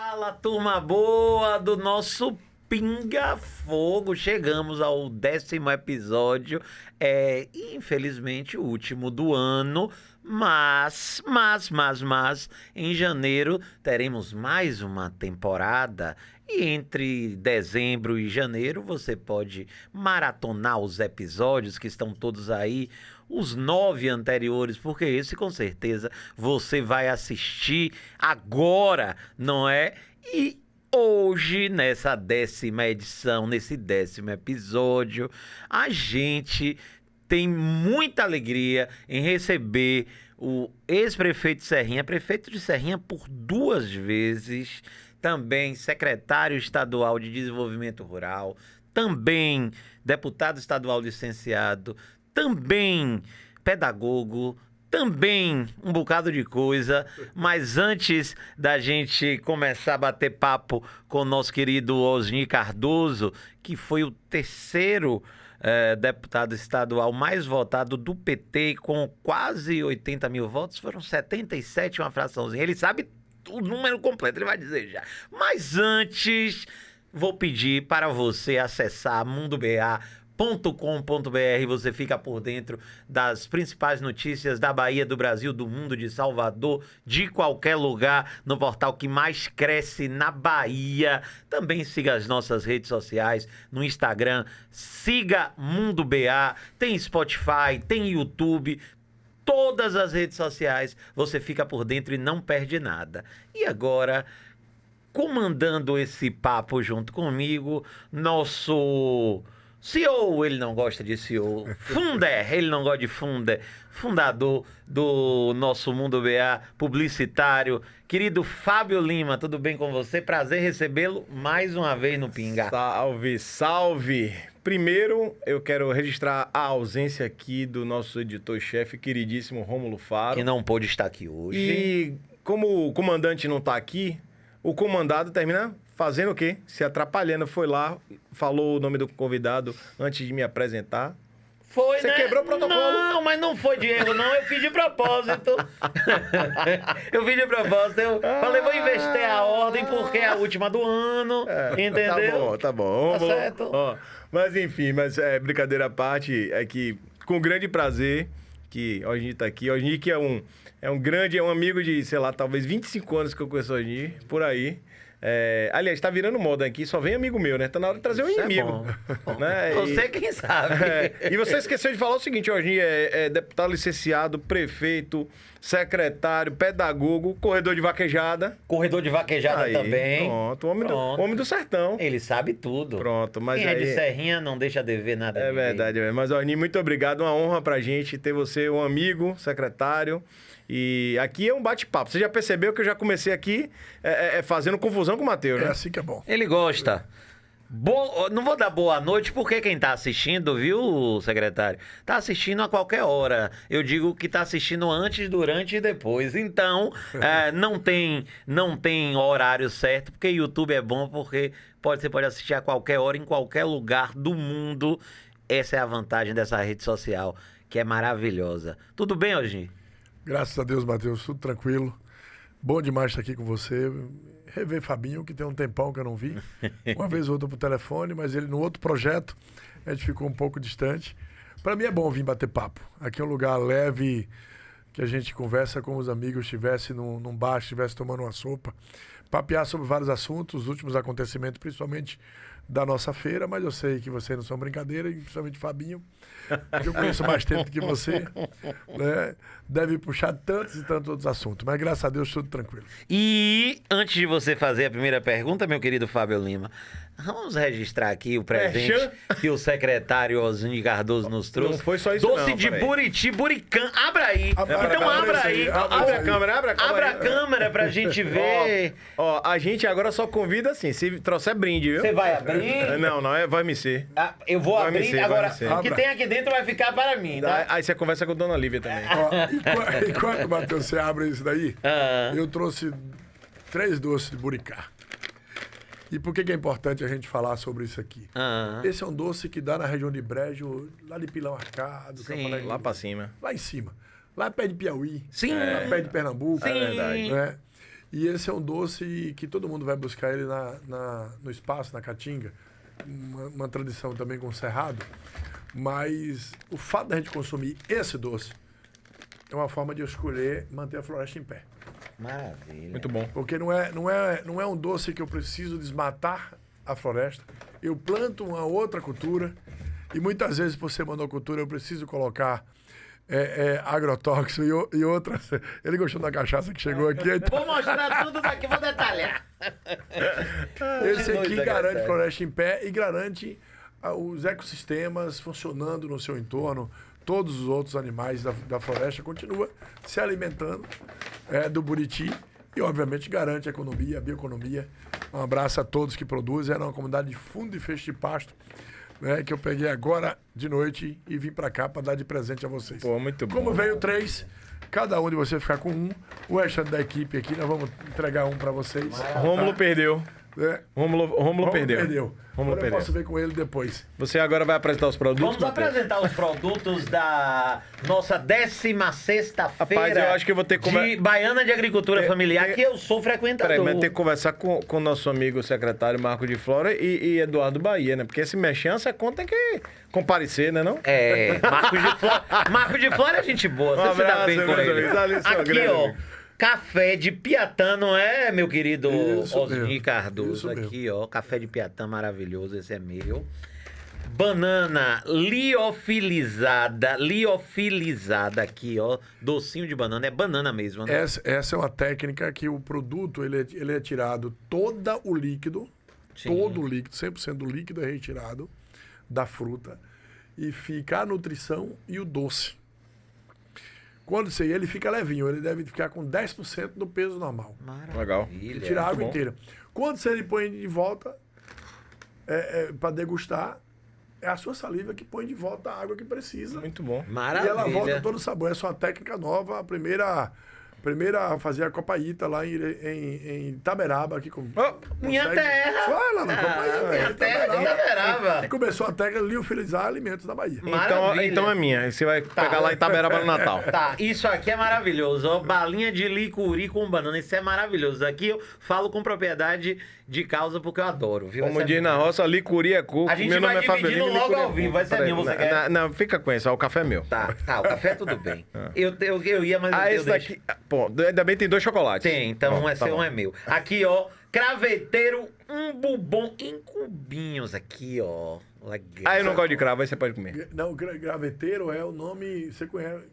Fala, turma boa do nosso Pinga Fogo. Chegamos ao 10º episódio, infelizmente o último do ano, mas, em janeiro teremos mais uma temporada e entre dezembro e janeiro você pode maratonar os episódios que estão todos aí, os 9 anteriores, porque esse com certeza você vai assistir agora, não é? E hoje, nessa 10ª edição, nesse 10º episódio, a gente tem muita alegria em receber o ex-prefeito de Serrinha, prefeito de Serrinha por 2 vezes, também secretário estadual de Desenvolvimento Rural, também deputado estadual licenciado, também pedagogo, também um bocado de coisa, mas antes da gente começar a bater papo com o nosso querido Osni Cardoso, que foi o terceiro deputado estadual mais votado do PT, com quase 80 mil votos, foram 77, uma fraçãozinha. Ele sabe o número completo, ele vai dizer já. Mas antes, vou pedir para você acessar mundoba.com.br, você fica por dentro das principais notícias da Bahia, do Brasil, do mundo, de Salvador, de qualquer lugar, no portal que mais cresce na Bahia. Também siga as nossas redes sociais, no Instagram, siga Mundo BA, tem Spotify, tem YouTube, todas as redes sociais, você fica por dentro e não perde nada. E agora, comandando esse papo junto comigo, nosso CEO, ele não gosta de CEO, Funder, ele não gosta de Funder, fundador do nosso Mundo BA, publicitário, querido Fábio Lima, tudo bem com você? Prazer recebê-lo mais uma vez no Pinga. Salve, salve! Primeiro, eu quero registrar a ausência aqui do nosso editor-chefe, queridíssimo Rômulo Faro. Que não pôde estar aqui hoje. E como o comandante não está aqui, o comandado termina fazendo o quê? Se atrapalhando. Foi lá, falou o nome do convidado antes de me apresentar. Foi, Você né? quebrou o protocolo. Não, mas não foi de erro, não. Eu fiz de propósito. Eu fiz de propósito. Eu falei, vou investir a ordem porque é a última do ano. Entendeu? Tá bom. Tá certo. Ó, mas enfim, brincadeira à parte, é que com grande prazer que o Osni tá aqui. O Osni que é um amigo de, sei lá, talvez 25 anos que eu conheço o Osni, por aí. Aliás, tá virando moda aqui, só vem amigo meu, né? Tá na hora de trazer um inimigo. Né? Você quem sabe. E você esqueceu de falar o seguinte, Osni, é deputado licenciado, prefeito, secretário, pedagogo, corredor de vaquejada. Corredor de vaquejada Aí, também. Pronto, homem do sertão. Ele sabe tudo. Pronto, mas quem aí... é de Serrinha não deixa dever nada. É verdade, mas Osni, muito obrigado, uma honra pra gente ter você, um amigo, secretário. E aqui é um bate-papo. Você já percebeu que eu já comecei aqui fazendo confusão com o Matheus, né? É assim que é bom. Ele gosta. Não vou dar boa noite porque quem tá assistindo, viu, secretário? Tá assistindo a qualquer hora. Eu digo que tá assistindo antes, durante e depois. Então, não tem horário certo, porque YouTube é bom porque você pode assistir a qualquer hora, em qualquer lugar do mundo. Essa é a vantagem dessa rede social, que é maravilhosa. Tudo bem, Osni? Graças a Deus, Matheus, tudo tranquilo. Bom demais estar aqui com você. Rever Fabinho, que tem um tempão que eu não vi. Uma vez ou outra por telefone, mas ele no outro projeto, a gente ficou um pouco distante. Para mim é bom vir bater papo. Aqui é um lugar leve, que a gente conversa como os amigos, estivesse num bar, estivesse tomando uma sopa. Papear sobre vários assuntos, os últimos acontecimentos, principalmente da nossa feira, mas eu sei que vocês não são brincadeira, e principalmente Fabinho, que eu conheço mais tempo que você, né? Deve puxar tantos e tantos outros assuntos, mas graças a Deus tudo tranquilo. E antes de você fazer a primeira pergunta, meu querido Fábio Lima, vamos registrar aqui o presente que o secretário Osni Cardoso nos trouxe. Não foi só isso Doce não, de Buriti, Buricã. Abra aí. Então abra aí. Abre a câmera. Abra a câmera pra gente ver. Ó, a gente agora só convida assim, se trouxer brinde, viu? Você vai abrir? Não, vai me ser. Eu vou Vai abrir me ser, agora. vai me ser. O que tem aqui dentro vai ficar para mim, tá? Aí você conversa com a dona Lívia também. Ó, enquanto, Matheus, você abre isso daí, eu trouxe 3 doces de buricá. E por que é importante a gente falar sobre isso aqui? Esse é um doce que dá na região de Brejo, lá de Pilão Arcado, Lá pra cima. lá em cima. Lá perto de Piauí. Sim. Lá perto de Pernambuco. Sim. É verdade. Né? E esse é um doce que todo mundo vai buscar ele no espaço, na Caatinga. Uma tradição também com o Cerrado. Mas o fato da gente consumir esse doce é uma forma de eu escolher manter a floresta em pé. Maravilha. Muito bom. Porque não é um doce que eu preciso desmatar a floresta. Eu planto uma outra cultura e muitas vezes, por ser monocultura, eu preciso colocar agrotóxico e outras. Ele gostou da cachaça que chegou aqui. Então... Vou mostrar tudo daqui, vou detalhar. Esse aqui garante floresta em pé e garante os ecossistemas funcionando no seu entorno. Todos os outros animais da floresta continuam se alimentando do buriti e, obviamente, garante a economia, a bioeconomia. Um abraço a todos que produzem. Era uma comunidade de fundo e fecho de pasto, né, que eu peguei agora de noite e vim para cá para dar de presente a vocês. Pô, muito bom. Como veio 3, cada um de vocês ficar com um. O restante da equipe aqui, nós vamos entregar um para vocês. Rômulo perdeu. Rômulo perdeu. Agora eu perdeu. posso ver com ele depois. Você agora vai apresentar os produtos? Vamos Matheus? apresentar os produtos da nossa 16ª Rapaz, feira eu acho que eu vou ter que de Baiana de Agricultura Familiar, que eu sou frequentador. Peraí, mas tem que conversar com o nosso amigo secretário Marco de Flora e Eduardo Bahia, né? Porque esse mexança conta que comparecer, né não? Marco de Flora é gente boa, Um você se dá abraço, bem com meus ele. amigos. Ali, seu Aqui, grande ó, amigo. café de Piatã, não é, meu querido Isso Osni mesmo, Cardoso? isso Aqui, ó, café de Piatã maravilhoso, esse é meu. Banana liofilizada aqui, ó, docinho de banana, é banana mesmo, né? Essa é uma técnica que o produto ele é tirado todo o líquido, Sim. todo o líquido, 100% do líquido é retirado da fruta e fica a nutrição e o doce. Quando ele fica levinho, ele deve ficar com 10% do peso normal. Maravilha. Legal. Tira a água bom. inteira. Quando você põe de volta para degustar, é a sua saliva que põe de volta a água que precisa. Muito bom. E Maravilha. ela volta todo o sabor. Essa é uma técnica nova, a primeira a fazer a Copaíta lá em Itaberaba. Aqui Minha terra! Vai lá na Copaíta. Minha terra de Itaberaba. E começou a técnica de liofilizar alimentos da Bahia. Maravilha. Então é minha. Você vai pegar lá em Itaberaba no Natal. Tá, isso aqui é maravilhoso, ó, balinha de licuri com banana, isso é maravilhoso. Aqui eu falo com propriedade de causa porque eu adoro, viu? Como Essa diz na roça, licuri é coco. A gente Meu nome vai é Fabio dividindo Lima, logo licuri é ao vivo, coco. vai ser minha, você quer? Não, fica com isso, o café é meu. Tá, o café tudo bem. Eu ia, mas eu Esse deixo. daqui... Pô, ainda bem tem 2 chocolates. Tem, então Bom, um é tá seu, bom. um é meu. Aqui, ó, craveteiro, um bubom em cubinhos aqui, ó. Legal. Ah, eu não gosto de cravo, aí você pode comer. Não, graveteiro é o nome, você conhece,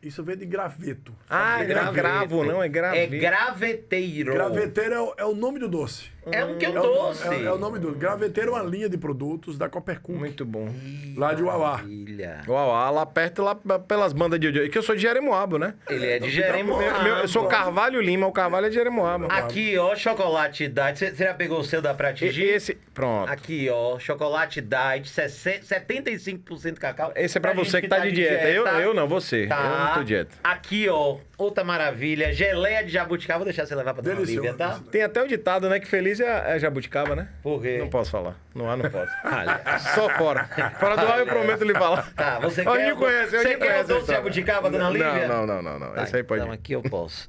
isso vem de graveto. Ah, Sabe? não é gravo, não, é graveto. É graveteiro. Graveteiro é o nome do doce. É um que eu É doce. é o nome do graveteiro, é uma linha de produtos da Coppercook, Muito bom. lá de Uauá. Maravilha. Uau, lá perto, lá pelas bandas de... Que eu sou de Jeremoabo, né? Ele é de Jeremoabo. Eu sou Carvalho Lima, o Carvalho é de Jeremoabo. Aqui, ó, chocolate diet. Você já pegou o seu da E Pratigi? esse... Pronto. Aqui, ó, chocolate diet, 75% cacau. Esse é pra gente você que tá de dieta. Eu não, você. Tá. Eu não tô dieta. Aqui, ó, outra maravilha, geleia de jabuticaba. Vou deixar você levar pra Dona Delicioso. Lívia, tá? Tem até o ditado, né? Que feliz é jabuticaba, né? Por quê? Não posso falar. No ar não posso. Olha. Só fora. Fora do ar eu prometo lhe falar. Tá, você Hoje quer, conhece, você quer o doce jabuticaba, Dona Lívia? Não. Tá, Esse aí pode então ir. aqui eu posso.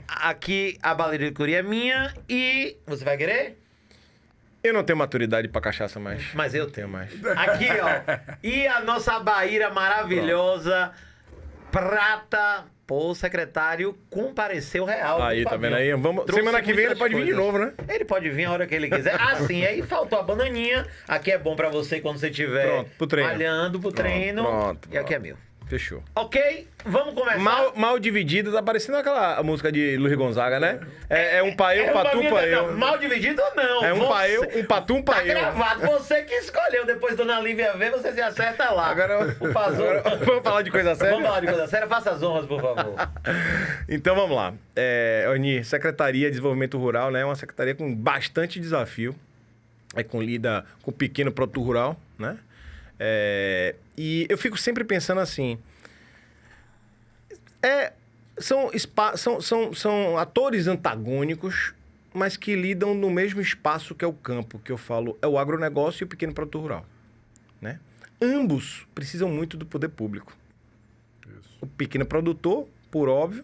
Aqui a bala de licuri é minha e... Você vai querer? Eu não tenho maturidade pra cachaça mais. Mas eu Não tenho mais. Aqui, ó. E a nossa Baíra maravilhosa, prata. Pô, secretário compareceu real. Aí, viu, tá vendo Fabinho? aí? Vamos... Trouxe Semana que vem ele muitas pode vir de coisas. novo, né? Ele pode vir a hora que ele quiser. Ah, sim. Aí faltou a bananinha. Aqui é bom pra você quando você estiver Pronto, pro treino. malhando pro treino. pronto, E aqui é pronto. meu. Fechou. Ok? Vamos começar. Mal dividido, tá parecendo aquela música de Luiz Gonzaga, né? É um pa eu, É uma patu, vida- pa não, eu. mal dividido ou não? É um Você- pa eu, um patu, um Tá pa eu. gravado. Você que escolheu. Depois Dona Lívia ver, você se acerta lá. Agora, Por favor. vamos falar de coisa séria? Vamos falar de coisa séria? Faça as honras, por favor. Então vamos lá. Oni, Secretaria de Desenvolvimento Rural, né? É uma secretaria com bastante desafio. Lida com o pequeno produtor rural, né? E eu fico sempre pensando assim. São atores antagônicos, mas que lidam no mesmo espaço que é o campo, que eu falo, é o agronegócio e o pequeno produtor rural, né? Ambos precisam muito do poder público. O pequeno produtor, por óbvio,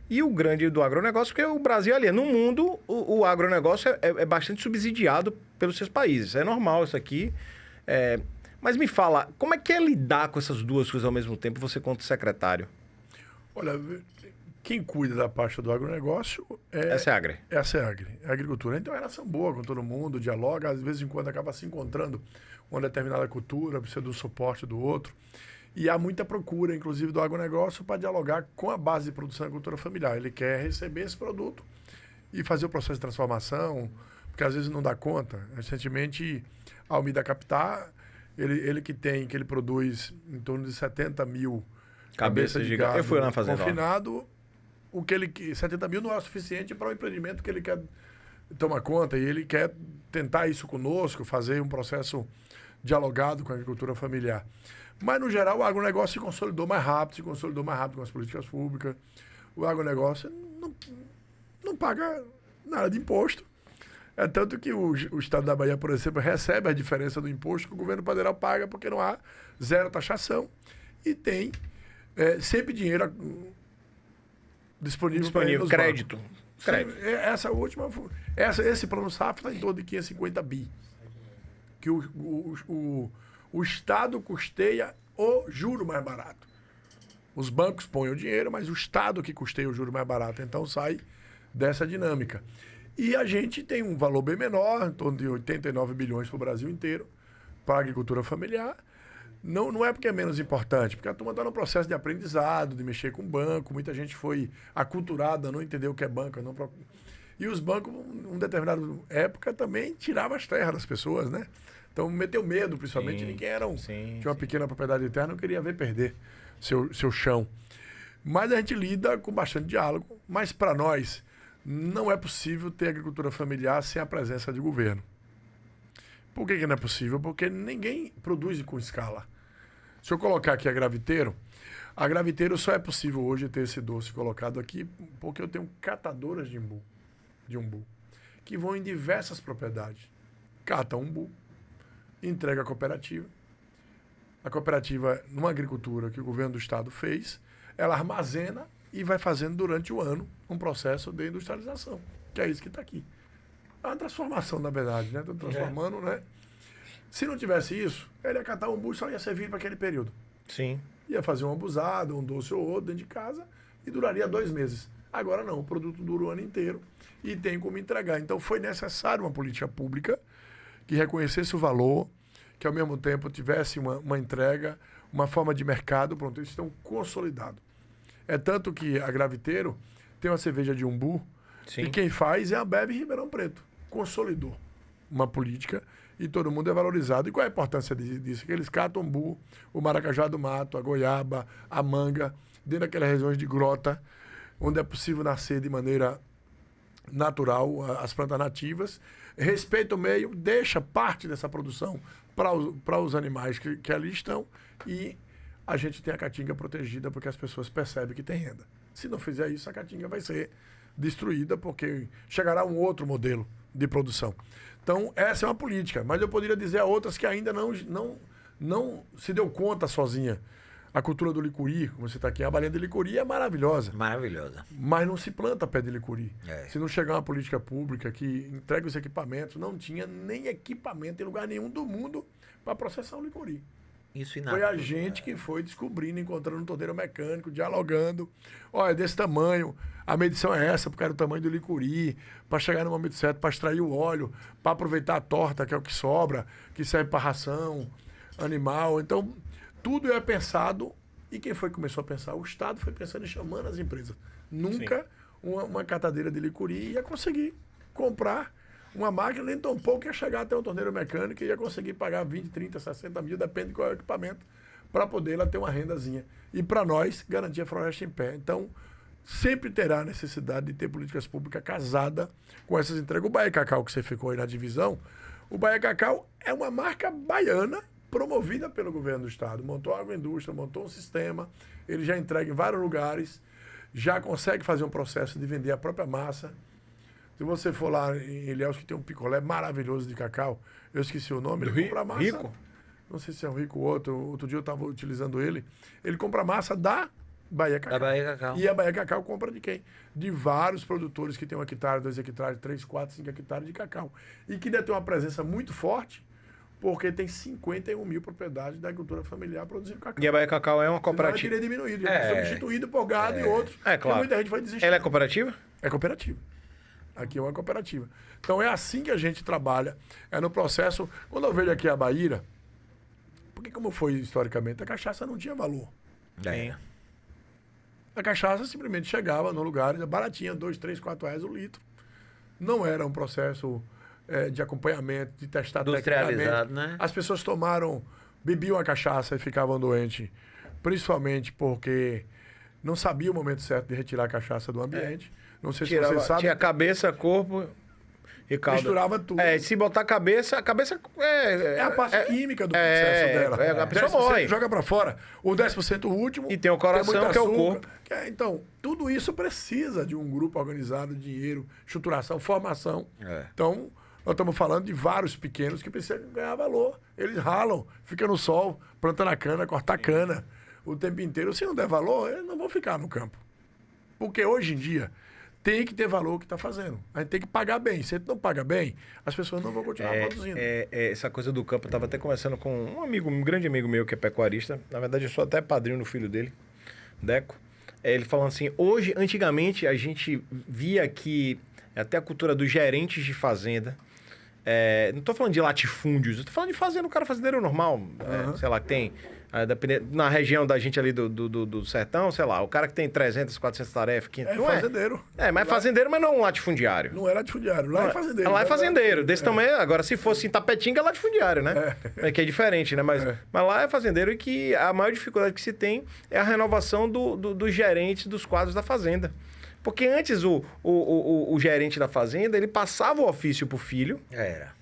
E o grande do agronegócio, porque o Brasil ali, no mundo, o agronegócio é bastante subsidiado pelos seus países. É normal isso aqui. Mas me fala, como é que é lidar com essas duas coisas ao mesmo tempo, você quanto secretário? Olha, quem cuida da parte do agronegócio é Essa é a Agri. essa é a agricultura. Então é relação boa com todo mundo, dialoga, às vezes em quando acaba se encontrando uma determinada cultura, precisa do suporte do outro. E há muita procura, inclusive, do agronegócio para dialogar com a base de produção da agricultura familiar. Ele quer receber esse produto e fazer o processo de transformação, porque às vezes não dá conta. Recentemente, a Almida Captar, ele produz em torno de 70 mil cabeças de gado eu fui lá fazer confinado. 70 mil não é o suficiente para o empreendimento que ele quer tomar conta, e ele quer tentar isso conosco, fazer um processo dialogado com a agricultura familiar. Mas, no geral, o agronegócio se consolidou mais rápido com as políticas públicas. O agronegócio não paga nada de imposto. É tanto que o estado da Bahia, por exemplo, recebe a diferença do imposto que o governo federal paga, porque não há zero taxação e tem sempre dinheiro disponível para ele nos crédito. bancos. Crédito. Esse plano Safra está em torno de 550 bi. Que o Estado custeia o juro mais barato. Os bancos põem o dinheiro, mas o Estado que custeia o juro mais barato. Então sai dessa dinâmica. E a gente tem um valor bem menor, em torno de 89 bilhões para o Brasil inteiro, para a agricultura familiar. Não é porque é menos importante, porque a turma está no processo de aprendizado, de mexer com banco. Muita gente foi aculturada, não entendeu o que é banco. E os bancos, em uma determinada época, também tiravam as terras das pessoas, né? Então, meteu medo, principalmente, de quem tinha uma pequena propriedade de terra, não queria ver perder seu chão. Mas a gente lida com bastante diálogo. Mas, para nós, não é possível ter agricultura familiar sem a presença de governo. Por que não é possível? Porque ninguém produz com escala. Se eu colocar aqui a Graviteiro só é possível hoje ter esse doce colocado aqui porque eu tenho catadoras de umbu, que vão em diversas propriedades. Cata umbu, entrega à cooperativa. A cooperativa, numa agricultura que o governo do estado fez, ela armazena e vai fazendo durante o ano um processo de industrialização, que é isso que está aqui. É uma transformação, na verdade, né? Estou transformando, né? Se não tivesse isso, ele ia catar umbu e só ia servir para aquele período. Sim. Ia fazer um abusado, um doce ou outro dentro de casa e duraria 2 meses. Agora não, o produto dura o ano inteiro e tem como entregar. Então foi necessário uma política pública que reconhecesse o valor, que ao mesmo tempo tivesse uma entrega, uma forma de mercado, pronto, eles estão consolidados. É tanto que a Graviteiro tem uma cerveja de umbu, Sim. e quem faz é a Bev Ribeirão Preto. Consolidou uma política e todo mundo é valorizado. E qual é a importância disso? Que eles catam o umbu, o maracajá do mato, a goiaba, a manga, dentro daquelas regiões de grota, onde é possível nascer de maneira natural as plantas nativas, respeita o meio, deixa parte dessa produção para os animais que ali estão e a gente tem a caatinga protegida porque as pessoas percebem que tem renda. Se não fizer isso, a caatinga vai ser destruída porque chegará um outro modelo de produção. Então, essa é uma política, mas eu poderia dizer a outras que ainda não se deu conta sozinha. A cultura do licuri, como você está aqui, a balinha de licuri é maravilhosa. Maravilhosa. Mas não se planta pé de licuri. É. Se não chegar uma política pública que entregue os equipamentos, não tinha nem equipamento em lugar nenhum do mundo para processar o licuri. Isso Foi a gente que foi descobrindo, encontrando um torneiro mecânico, dialogando. Olha, desse tamanho, a medição é essa, porque era o tamanho do licuri, para chegar no momento certo, para extrair o óleo, para aproveitar a torta, que é o que sobra, que serve para ração animal. Então, tudo é pensado, e quem foi que começou a pensar? O Estado foi pensando e chamando as empresas. Nunca uma catadeira de licuri ia conseguir comprar uma máquina, nem tão pouco ia chegar até um torneiro mecânico e ia conseguir pagar 20, 30, 60 mil, depende de qual é o equipamento, para poder ela ter uma rendazinha. E para nós, garantir a floresta em pé. Então, sempre terá necessidade de ter políticas públicas casadas com essas entregas. O Bahia Cacau, que você ficou aí na divisão, o Bahia Cacau é uma marca baiana promovida pelo governo do estado. Montou a agroindústria, montou um sistema, ele já entrega em vários lugares, já consegue fazer um processo de vender a própria massa. Se você for lá em Ilhéus, que tem um picolé maravilhoso de cacau, eu esqueci o nome, ele compra massa. Rico? Não sei se é um Rico ou outro dia eu estava utilizando ele. Ele compra massa da Bahia Cacau. Da Bahia Cacau. E a Bahia Cacau compra de quem? De vários produtores que tem 1 hectare, 2 hectares, 3, 4, 5 hectares de cacau. E que deve ter uma presença muito forte, porque tem 51 mil propriedades da agricultura familiar produzindo cacau. E a Bahia Cacau é uma Já cooperativa. teria diminuído, já foi substituído por gado e outros. É, claro. E muita gente foi desistindo. Ela é cooperativa? É cooperativa. Aqui é uma cooperativa. Então é assim que a gente trabalha. É no processo. Quando eu vejo aqui a Bahia, porque como foi historicamente, a cachaça não tinha valor. É. A cachaça simplesmente chegava no lugar, era baratinha, 2, 3, 4 reais o litro. Não era um processo de acompanhamento, de testar Industrializado, tecnicamente. né? As pessoas bebiam a cachaça e ficavam doentes, principalmente porque não sabia o momento certo de retirar a cachaça do ambiente. Não sei se você sabe. Tinha cabeça, corpo e caldo. Misturava tudo. Se botar a cabeça É a parte química do processo dela. A pessoa 10% morre. joga pra fora. O 10% o último. E tem o coração, muito que é o açúcar. corpo. Então, tudo isso precisa de um grupo organizado, dinheiro, estruturação, formação. É. Então, nós estamos falando de vários pequenos que precisam ganhar valor. Eles ralam, ficam no sol, plantando a cana, cortar a cana o tempo inteiro. Se não der valor, eles não vão ficar no campo. Porque hoje em dia tem que ter valor o que está fazendo. A gente tem que pagar bem. Se a gente não paga bem, as pessoas não vão continuar produzindo. Essa coisa do campo, eu estava até conversando com um grande amigo meu que é pecuarista. Na verdade, eu sou até padrinho do filho dele, Deco. Ele falando assim, antigamente, a gente via que até a cultura dos gerentes de fazenda, não estou falando de latifúndios, estou falando de fazenda, o cara fazendeiro normal, sei lá, que tem... Na região da gente ali do sertão, sei lá, o cara que tem 300, 400 tarefas, 500... É fazendeiro. Mas fazendeiro, mas não um latifundiário. Não é latifundiário. Lá é fazendeiro. Lá é fazendeiro. Desse tamanho, agora se fosse em Tapetinga, é latifundiário, né? Que é diferente, né? Mas lá é fazendeiro e que a maior dificuldade que se tem é a renovação dos gerentes dos quadros da fazenda. Porque antes o gerente da fazenda, ele passava o ofício pro filho. Era.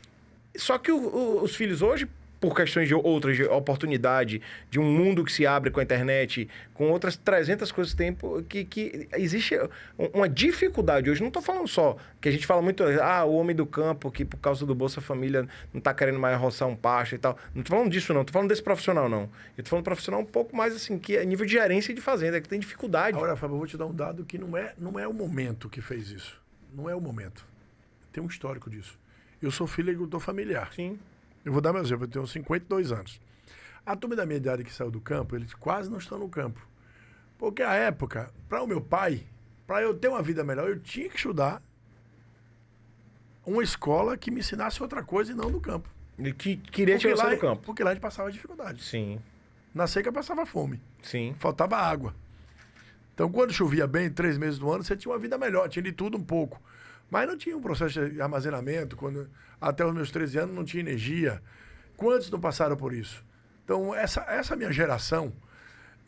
Só que os filhos hoje, por questões de outras de oportunidade, de um mundo que se abre com a internet, com outras 300 coisas que existe uma dificuldade hoje. Não estou falando só, que a gente fala muito, o homem do campo, que por causa do Bolsa Família não está querendo mais roçar um pasto e tal. Não estou falando disso, não. Estou falando desse profissional, não. Eu estou falando profissional um pouco mais assim, que é nível de gerência de fazenda, que tem dificuldade. Agora, Fábio, eu vou te dar um dado que não é o momento que fez isso. Não é o momento. Tem um histórico disso. Eu sou filho de agricultor familiar. Sim. Eu vou dar meu exemplo, eu tenho 52 anos. A turma da minha idade que saiu do campo, eles quase não estão no campo. Porque a época, para o meu pai, para eu ter uma vida melhor, eu tinha que estudar uma escola que me ensinasse outra coisa e não do campo. E que queria tirar você do campo. Porque lá a gente passava dificuldade. Sim. Na seca passava fome. Sim. Faltava água. Então, quando chovia bem, 3 meses do ano, você tinha uma vida melhor, tinha de tudo um pouco. Mas não tinha um processo de armazenamento. Até os meus 13 anos não tinha energia. Quantos não passaram por isso? Então, essa minha geração,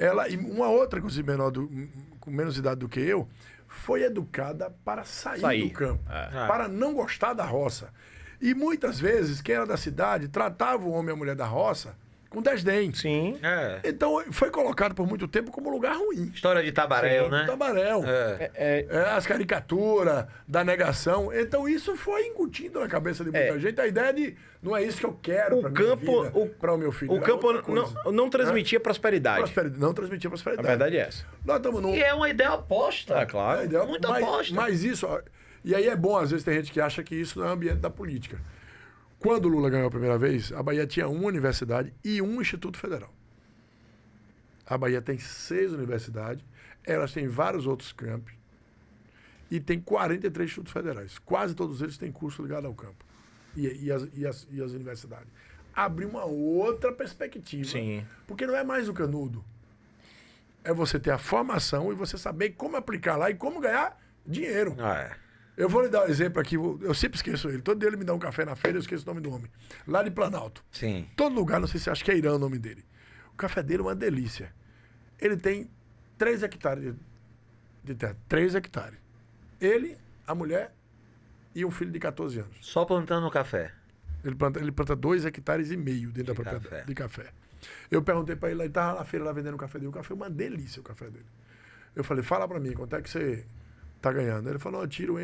e uma outra, inclusive, com menos idade do que eu, foi educada para sair do campo, para não gostar da roça. E muitas vezes, quem era da cidade tratava o homem e a mulher da roça com desdém. Sim. Então, foi colocado por muito tempo como lugar ruim. História de Tabaréu, né? Tabaréu. As caricaturas da negação. Então, isso foi incutindo na cabeça de muita gente. A ideia de não é isso que eu quero para o meu filho. O campo não transmitia prosperidade. Não transmitia prosperidade. A verdade é essa. Nós estamos E é uma ideia oposta. É claro. Muito oposta. Mas isso... E aí é bom, às vezes, tem gente que acha que isso não é ambiente da política. Quando o Lula ganhou a primeira vez, a Bahia tinha uma universidade e um instituto federal. A Bahia tem 6 universidades, elas têm vários outros campos e tem 43 institutos federais. Quase todos eles têm curso ligado ao campo e as universidades. Abre uma outra perspectiva. Sim. Porque não é mais o canudo. É você ter a formação e você saber como aplicar lá e como ganhar dinheiro. Eu vou lhe dar um exemplo aqui, eu sempre esqueço ele. Todo dia ele me dá um café na feira, eu esqueço o nome do homem. Lá de Planalto. Sim. Todo lugar, não sei se acha que é Irã o nome dele. O café dele é uma delícia. Ele tem 3 hectares de terra. 3 hectares. Ele, a mulher e um filho de 14 anos. Só plantando café. Ele planta 2,5 hectares dentro da propriedade de café. Eu perguntei para ele, ele estava na feira lá vendendo o café dele. O café é uma delícia, o café dele. Eu falei, fala para mim, quanto é que você tá ganhando? Ele falou, eu tiro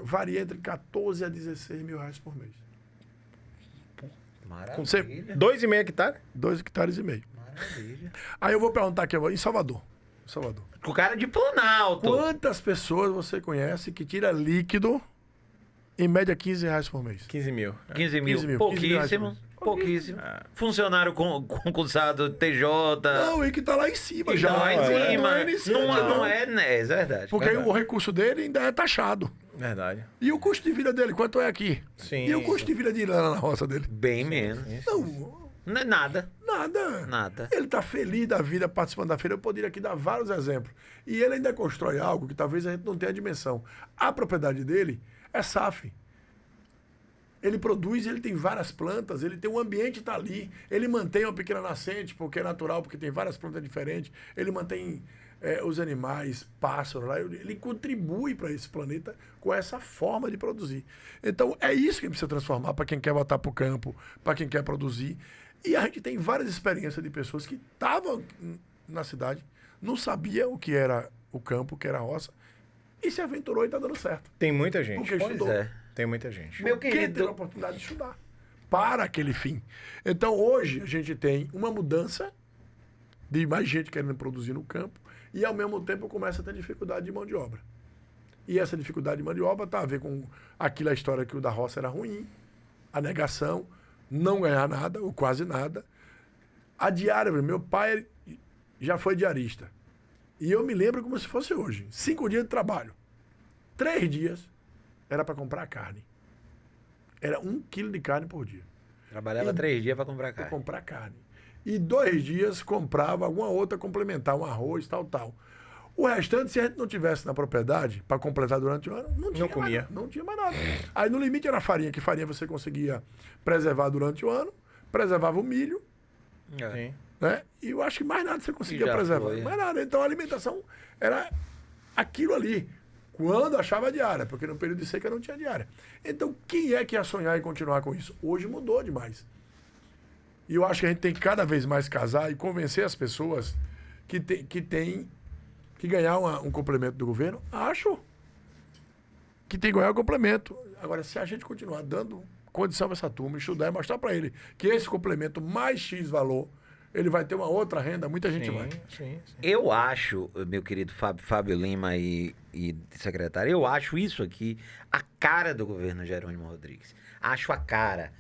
varia entre 14 a 16 mil reais por mês. Maravilha. 2,5 hectares? 2,5 hectares. Maravilha. Aí eu vou perguntar aqui, em Salvador. Salvador. O cara de Planalto. Quantas pessoas você conhece que tira líquido em média R$15 por mês? 15 mil. 15 mil. 15 mil. Pouquíssimo. Pouquíssimo. Funcionário concursado TJ. Não, e que tá lá em cima que já. tá lá em cima. Não é iniciante, Não é, né? É verdade. Porque verdade. o recurso dele ainda é taxado. Verdade. E o custo de vida dele, quanto é aqui? Sim. E o custo de vida de ir lá na roça dele? Bem menos. Não, Não é nada. nada. Nada. Ele tá feliz da vida participando da feira. Eu poderia aqui dar vários exemplos. E ele ainda constrói algo que talvez a gente não tenha a dimensão. A propriedade dele é SAF. Ele produz, ele tem várias plantas, ele tem um ambiente tá ali, ele mantém uma pequena nascente, porque é natural, porque tem várias plantas diferentes, ele mantém os animais, pássaros lá, ele contribui para esse planeta com essa forma de produzir. Então, é isso que precisa transformar para quem quer voltar para o campo, para quem quer produzir. E a gente tem várias experiências de pessoas que estavam na cidade, não sabia o que era o campo, o que era a roça, e se aventurou e está dando certo. Tem muita gente. Porque Pois estudou. é. Tem muita gente. Meu Quem teve a querido. oportunidade de estudar para aquele fim. Então, hoje, a gente tem uma mudança de mais gente querendo produzir no campo e, ao mesmo tempo, começa a ter dificuldade de mão de obra. E essa dificuldade de mão de obra está a ver com aquela história que o da roça era ruim, a negação, não ganhar nada, ou quase nada. A diária, meu pai já foi diarista. E eu me lembro como se fosse hoje. 5 dias de trabalho. 3 dias era para comprar carne. Era 1 quilo de carne por dia. Trabalhava 3 dias pra comprar Para carne. comprar carne. E 2 dias comprava alguma outra complementar, um arroz, tal. O restante, se a gente não tivesse na propriedade para completar durante o ano, não tinha comia. mais nada. Não tinha mais nada. Aí no limite era farinha, que farinha você conseguia preservar durante o ano, preservava o milho, É. Sim. né? E eu acho que mais nada você conseguia já preservar. foi, é. Mais nada. Então a alimentação era aquilo ali. Quando achava diária, porque no período de seca não tinha diária. Então, quem é que ia sonhar em continuar com isso? Hoje mudou demais. E eu acho que a gente tem que cada vez mais casar e convencer as pessoas que tem que ganhar um complemento do governo. Acho que tem que ganhar o complemento. Agora, se a gente continuar dando condição para essa turma, estudar e mostrar para ele que esse complemento mais X valor, ele vai ter uma outra renda, muita gente vai. Sim. Eu acho, meu querido Fábio Lima e secretário, eu acho isso aqui a cara do governo Jerônimo Rodrigues. Acho a cara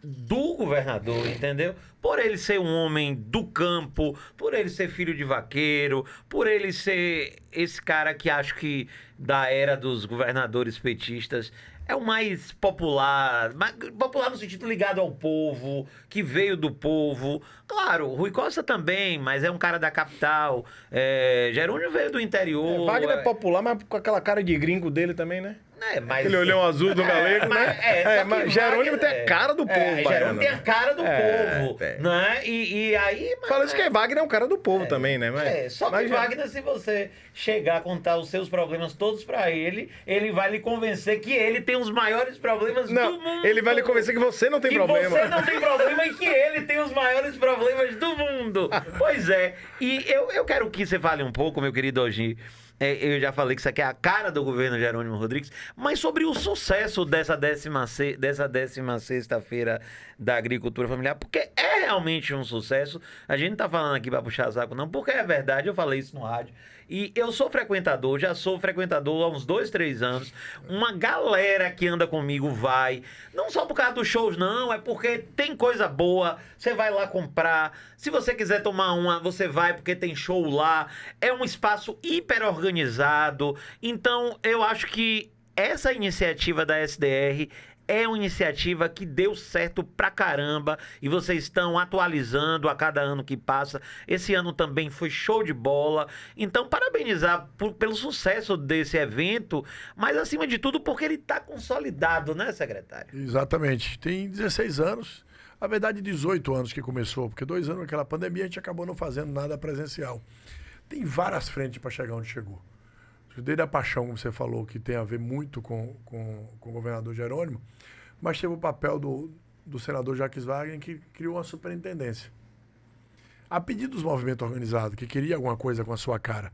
do governador, entendeu? Por ele ser um homem do campo, por ele ser filho de vaqueiro, por ele ser esse cara que acho que da era dos governadores petistas é o mais popular no sentido ligado ao povo, que veio do povo. Claro, Rui Costa também, mas é um cara da capital. Jerônimo veio do interior. Wagner é popular, mas com aquela cara de gringo dele também, né? Mas... Aquele olhão azul do galego, né? só que Mas Jerônimo tem a cara do povo, Jerônimo baiano. tem a cara do povo, tem. né? E aí... Fala isso que Wagner é um cara do povo também, né? Só que Wagner, se você chegar a contar os seus problemas todos pra ele vai lhe convencer que ele tem os maiores problemas do mundo. Ele vai lhe convencer que você não tem problema. Que você não tem problema e que ele tem os maiores problemas do mundo. Pois é. E eu quero que você fale um pouco, meu querido Ogi. Eu já falei que isso aqui é a cara do governo Jerônimo Rodrigues, mas sobre o sucesso dessa 16ª Feira da Agricultura Familiar, porque é realmente um sucesso. A gente não tá falando aqui para puxar saco, não, porque é verdade, eu falei isso no rádio. E eu sou frequentador, já sou frequentador há uns 2, 3 anos. Uma galera que anda comigo vai. Não só por causa dos shows, não. É porque tem coisa boa. Você vai lá comprar. Se você quiser tomar uma, você vai porque tem show lá. É um espaço hiper organizado. Então, eu acho que essa iniciativa da SDR é uma iniciativa que deu certo pra caramba e vocês estão atualizando a cada ano que passa. Esse ano também foi show de bola. Então, parabenizar pelo sucesso desse evento, mas acima de tudo porque ele está consolidado, né, secretário? Exatamente. Tem 16 anos, na verdade 18 anos que começou, porque 2 anos naquela pandemia a gente acabou não fazendo nada presencial. Tem várias frentes para chegar onde chegou. Desde a paixão, como você falou, que tem a ver muito com o governador Jerônimo, mas teve o papel do senador Jacques Wagner, que criou uma superintendência. A pedido dos movimentos organizados, que queria alguma coisa com a sua cara,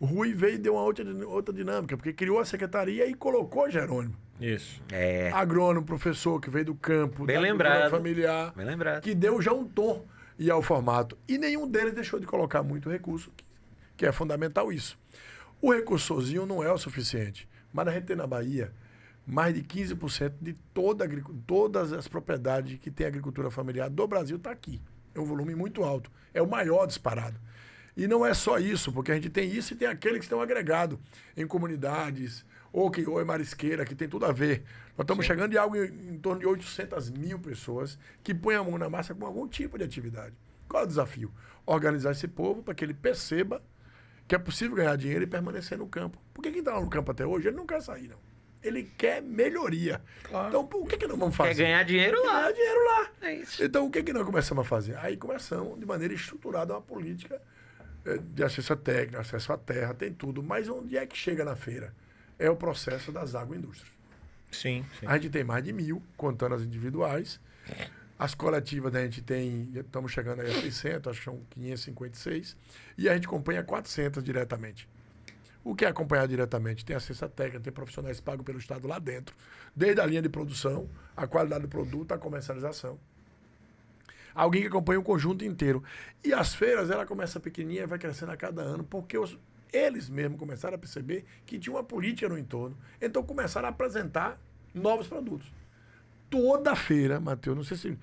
o Rui veio e deu uma outra dinâmica, porque criou a secretaria e colocou Jerônimo. Isso. Agrônomo, professor, que veio do campo, Bem da lembrado. agricultura familiar, Bem lembrado. que deu já um tom. e ao formato. E nenhum deles deixou de colocar muito recurso, que é fundamental isso. O recurso sozinho não é o suficiente, mas a gente tem na Bahia mais de 15% de todas as propriedades que tem agricultura familiar do Brasil está aqui. É um volume muito alto, é o maior disparado. E não é só isso, porque a gente tem isso e tem aqueles que estão agregados em comunidades, ou é marisqueira, que tem tudo a ver. Nós estamos chegando em algo em torno de 800 mil pessoas que põem a mão na massa com algum tipo de atividade. Qual é o desafio? Organizar esse povo para que ele perceba que é possível ganhar dinheiro e permanecer no campo. Porque quem está lá no campo até hoje, ele não quer sair, não. Ele quer melhoria. Claro. Então, o que nós vamos fazer? Quer ganhar dinheiro lá. Ganhar dinheiro lá. É isso. Então, o que nós começamos a fazer? Aí começamos, de maneira estruturada, uma política de acesso à técnica, acesso à terra, tem tudo. Mas onde é que chega na feira? É o processo das agroindústrias. Sim. A gente tem mais de 1.000, contando as individuais. As coletivas a gente tem, estamos chegando aí a 600, acho que são 556. E a gente acompanha 400 diretamente. O que é acompanhar diretamente? Tem acesso à técnica, tem profissionais pagos pelo Estado lá dentro. Desde a linha de produção, a qualidade do produto, a comercialização. Alguém que acompanha o conjunto inteiro. E as feiras, ela começa pequenininha e vai crescendo a cada ano, porque eles mesmos começaram a perceber que tinha uma política no entorno. Então começaram a apresentar novos produtos. Toda feira, Matheus, não sei se...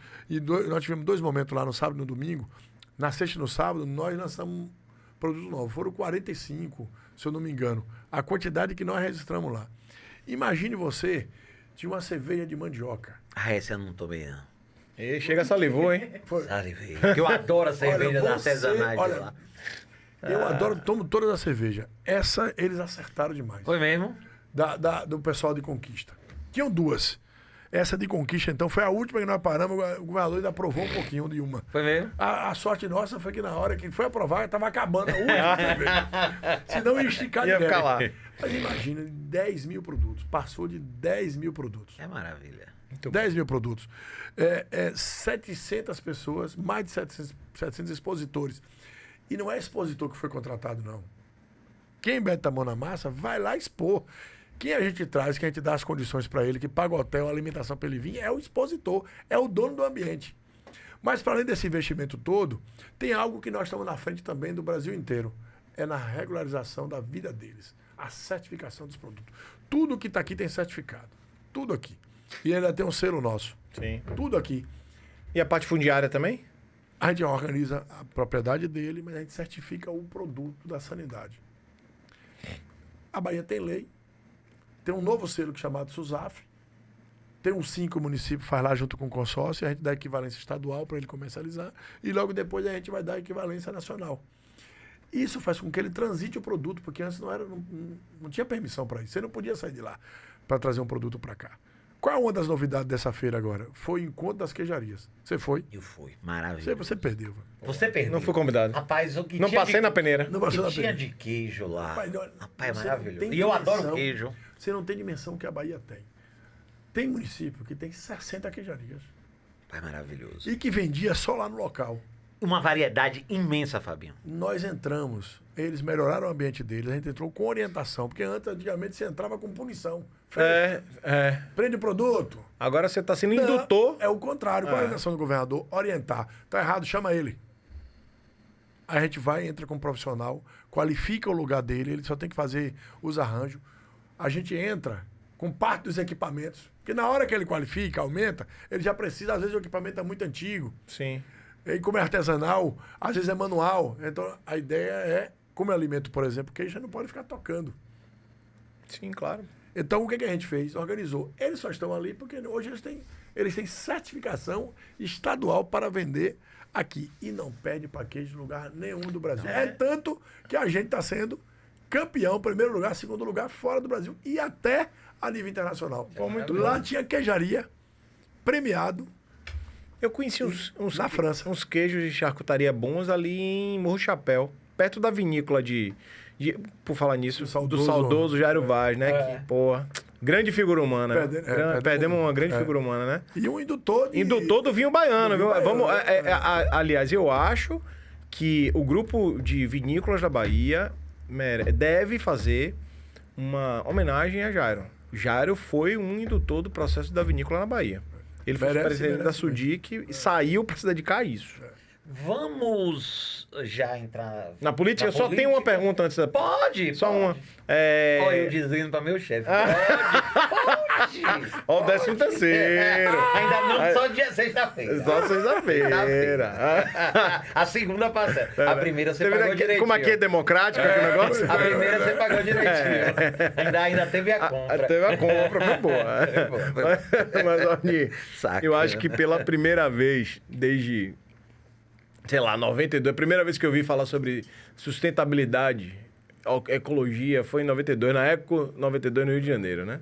nós tivemos 2 momentos lá no sábado e no domingo. Na sexta e no sábado, nós lançamos produtos novos. Foram 45, se eu não me engano. A quantidade que nós registramos lá. Imagine você, tinha uma cerveja de mandioca. Ah, essa eu não tomei, não. E chega salivou, hein? Salivei. Porque eu adoro a cerveja da artesanal de lá. Eu adoro, tomo todas as cervejas. Essa, eles acertaram demais. Foi mesmo? Do pessoal de Conquista. Tinham 2. Essa de Conquista, então, foi a última que nós paramos. O governador ainda aprovou um pouquinho de uma. Foi mesmo? A sorte nossa foi que na hora que foi aprovar, estava acabando a última cerveja. Senão ia esticar Ia ficar lá. Mas imagina, 10 mil produtos. Passou de 10 mil produtos. É maravilha. 10 mil produtos. 700 pessoas, mais de 700 expositores. E não é expositor que foi contratado, não. Quem mete a mão na massa, vai lá expor. Quem a gente traz, quem a gente dá as condições para ele, que paga o hotel, a alimentação para ele vir, é o expositor, é o dono do ambiente. Mas, para além desse investimento todo, tem algo que nós estamos na frente também do Brasil inteiro. É na regularização da vida deles. A certificação dos produtos. Tudo que está aqui tem certificado. Tudo aqui. E ainda tem um selo nosso. Sim. Tudo aqui. E a parte fundiária também? A gente organiza a propriedade dele, mas a gente certifica o produto da sanidade. A Bahia tem lei. Tem um novo selo chamado SUSAF. Tem um 5 município faz lá junto com o consórcio, e a gente dá equivalência estadual para ele comercializar, e logo depois a gente vai dar equivalência nacional. Isso faz com que ele transite o produto, porque antes não tinha permissão para isso. Você não podia sair de lá para trazer um produto para cá. Qual é uma das novidades dessa feira agora? Foi o encontro das queijarias. Você foi? Eu fui. Maravilha. Você perdeu. Você perdeu. Não fui convidado. Rapaz, o que Não tinha passei na peneira. Não O que passou na tinha peneira. de queijo lá. Rapaz, Rapaz, é você maravilhoso. não tem E eu adoro dimensão. queijo. Você não tem dimensão que a Bahia tem. Tem município que tem 60 queijarias. Rapaz, maravilhoso. E que vendia só lá no local. Uma variedade imensa, Fabinho. Nós entramos, eles melhoraram o ambiente deles, a gente entrou com orientação, porque antigamente você entrava com punição. Prende o produto. Agora você está sendo Não, indutor. é o contrário. Qual a orientação do governador? Orientar. Tá errado, chama ele. Aí a gente vai, entra com um profissional, qualifica o lugar dele, ele só tem que fazer os arranjos. A gente entra com parte dos equipamentos, porque na hora que ele qualifica, aumenta, ele já precisa, às vezes o equipamento é muito antigo. Sim. E como é artesanal, às vezes é manual. Então a ideia é, como é alimento, por exemplo, que já não pode ficar tocando. Sim, claro. Então o que a gente fez? Organizou. Eles só estão ali porque hoje eles têm certificação estadual para vender aqui. E não perde para queijo em lugar nenhum do Brasil. É tanto que a gente está sendo campeão, primeiro lugar, segundo lugar, fora do Brasil. E até a nível internacional. Lá tinha queijaria, premiado. Eu conheci Na França. uns queijos de charcutaria bons ali em Morro Chapéu, perto da vinícola por falar nisso, do saudoso Jairo Vaz, né? Que, porra, grande figura humana. Perdemos uma grande figura humana, né? E um indutor do vinho baiano, viu? baiano, Aliás, eu acho que o grupo de vinícolas da Bahia deve fazer uma homenagem a Jairo. Jairo foi um indutor do processo da vinícola na Bahia. Ele foi presidente da Sudic e saiu para se dedicar a isso. Vamos já entrar Na política, na eu só tenho uma pergunta antes da... Pode, Só pode. uma. Olha, eu dizendo para meu chefe. Pode. Ó, o 13º. Ainda não só dia sexta-feira. Só sexta-feira. A segunda passa. A primeira você pagou direitinho. Como aqui é democrático aqui o negócio? A primeira você pagou direitinho. Ainda teve a compra. Teve a compra, foi boa. Mas, Orni, Sacana. eu acho que pela primeira vez, desde, sei lá, 92, a primeira vez que eu vi falar sobre sustentabilidade, ecologia, foi em 92, na Eco 92 no Rio de Janeiro, né?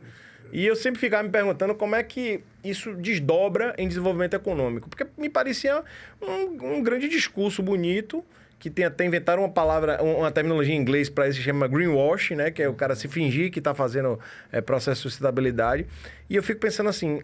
E eu sempre ficava me perguntando como é que isso desdobra em desenvolvimento econômico. Porque me parecia um grande discurso bonito, que tem até inventaram uma palavra, uma terminologia em inglês para isso, se chama greenwash, né? Que é o cara se fingir que está fazendo processo de sustentabilidade. E eu fico pensando assim,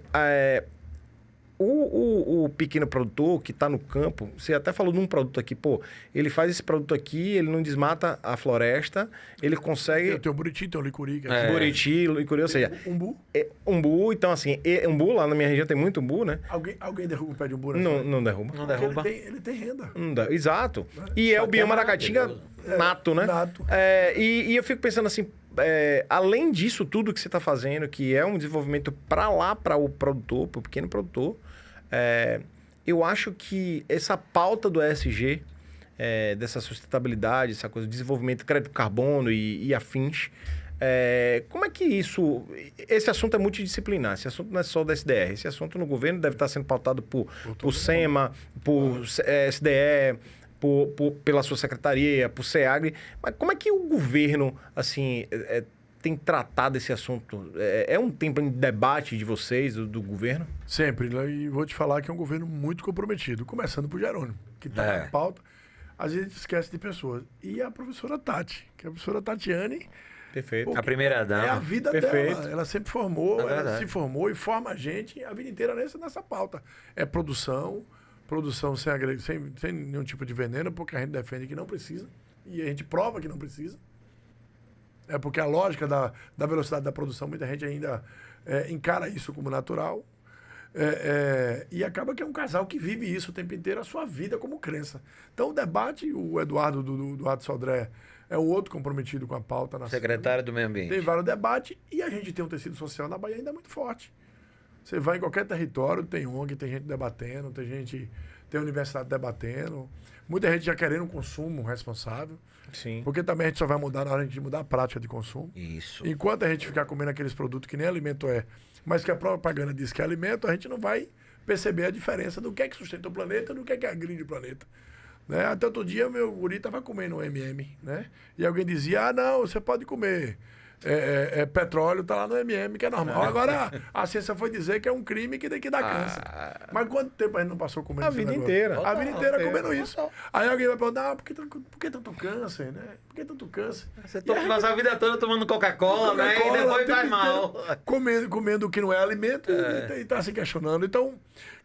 o pequeno produtor que está no campo, você até falou de um produto aqui, pô, ele faz esse produto aqui, ele não desmata a floresta, ele consegue... Tem o Buriti, tem o Licuri. Buriti, licuri, ou seja... Umbu. Umbu, então assim, umbu, lá na minha região tem muito umbu, né? Alguém derruba o pé de umbu? Não derruba. Não derruba. Ele tem renda. Exato. E é o bioma da Caatinga nato, né? Nato. E eu fico pensando assim, além disso tudo que você está fazendo, que é um desenvolvimento para lá, para o produtor, para o pequeno produtor, eu acho que essa pauta do ESG, dessa sustentabilidade, essa coisa de desenvolvimento, crédito carbono e afins, como é que isso... Esse assunto é multidisciplinar, esse assunto não é só da SDR, esse assunto no governo deve estar sendo pautado por SEMA, por SDE, pela sua secretaria, por SEAGRE, mas como é que o governo, assim, tem tratado esse assunto? É um tempo de debate de vocês, do governo? Sempre, né? E vou te falar que é um governo muito comprometido, começando por Jerônimo, que está na pauta. Às vezes a gente esquece de pessoas. E a professora Tati, que é a professora Tatiane... Perfeito. A primeira dama. É a vida Perfeito. dela. Ela sempre formou, ela verdade. se formou e forma a gente a vida inteira nessa pauta. É produção sem nenhum tipo de veneno, porque a gente defende que não precisa. E a gente prova que não precisa. É porque a lógica da velocidade da produção, muita gente ainda encara isso como natural. E acaba que é um casal que vive isso o tempo inteiro, a sua vida como crença. Então o debate, o Eduardo do Ato Sodré é o outro comprometido com a pauta. Secretário do Meio Ambiente. Tem vários debates e a gente tem um tecido social na Bahia ainda muito forte. Você vai em qualquer território, tem ONG, tem gente debatendo, tem universidade debatendo, muita gente já querendo um consumo responsável. Sim. Porque também a gente só vai mudar na hora de mudar a prática de consumo. Isso. Enquanto a gente ficar comendo aqueles produtos que nem alimento mas que a propaganda diz que é alimento, a gente não vai perceber a diferença do que é que sustenta o planeta e do que é agride o planeta. Né? Até outro dia, meu guri estava comendo um MM, né? E alguém dizia, não, você pode comer petróleo, tá lá no MM, que é normal. Agora, a ciência foi dizer que é um crime que dá câncer. Mas quanto tempo a gente não passou comendo A esse vida negócio? inteira. A vida inteira comendo Total. isso. Aí alguém vai perguntar, por que tanto câncer, né? Por que tanto câncer? Você passa a vida toda tomando Coca-Cola, né? E Coca-Cola, depois o tempo faz mal. inteiro Comendo o que não é alimento e tá se questionando. Então,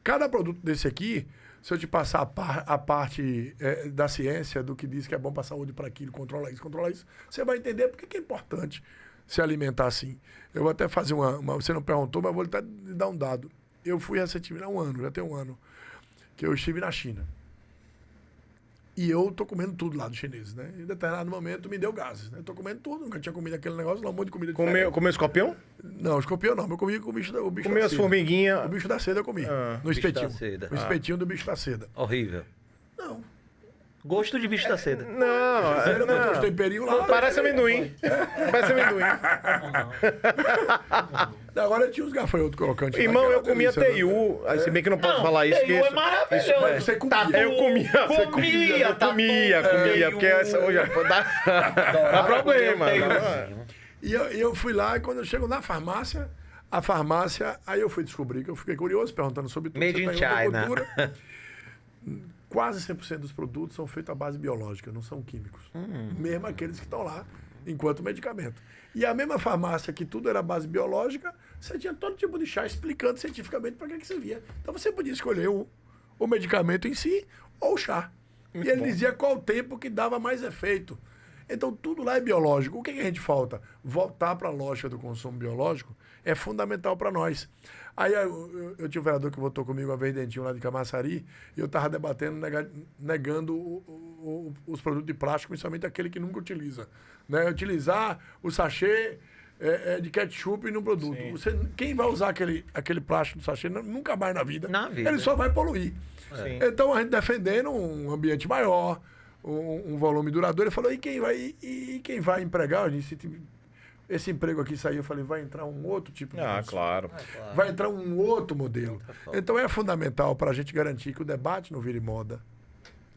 cada produto desse aqui, se eu te passar a parte da ciência, do que diz que é bom para a saúde, para aquilo, controla isso, você vai entender por que é importante se alimentar assim. Eu vou até fazer você não perguntou, mas vou até dar um dado. Eu fui recentemente, já tem um ano, que eu estive na China. E eu tô comendo tudo lá dos chineses, né? Em determinado momento me deu gases, né? Eu tô comendo tudo, nunca tinha comido aquele negócio, um monte de comida diferente. Comeu escorpião? Não, escorpião não, eu comi o bicho Comeu da as seda. formiguinhas. O bicho da seda eu comi, no bicho da espetinho. seda. No espetinho do bicho da seda. Horrível. Não. Gosto de bicho da seda. Você botou os temperinhos lá. Parece amendoim. Parece amendoim. Agora tinha uns gafanhotos crocantes. lá, Irmão, que era eu comia delícia, né? TIU. Aí, se bem que eu não posso falar isso. TIU é maravilhoso. Você comia. Tatu, Eu comia. Você comia, Eu comia. Porque essa hoje dá problema. E eu fui lá, e quando eu chego na farmácia, aí eu fui descobrir, que eu fiquei curioso, perguntando sobre tudo. Made você in pergunta China. cultura. Quase 100% dos produtos são feitos à base biológica, não são químicos. Mesmo aqueles que estão lá enquanto medicamento. E a mesma farmácia que tudo era base biológica, você tinha todo tipo de chá explicando cientificamente para que servia. Então você podia escolher o medicamento em si ou o chá. E ele dizia qual o tempo que dava mais efeito. Então, tudo lá é biológico. O que a gente falta? Voltar para a lógica do consumo biológico é fundamental para nós. Aí eu tinha um vereador que votou comigo uma vez, Dentinho, lá de Camaçari, e eu estava debatendo, negando os produtos de plástico, principalmente aquele que nunca utiliza. Né? Utilizar o sachê de ketchup no produto. Quem vai usar aquele plástico do sachê nunca mais na vida, ele só vai poluir. Sim. Então, a gente defendendo um ambiente maior, um volume duradouro, ele falou, e quem vai empregar? Esse emprego aqui saiu, eu falei, vai entrar um outro tipo de consumo. Claro. Vai entrar um outro modelo. Então é fundamental para a gente garantir que o debate não vire moda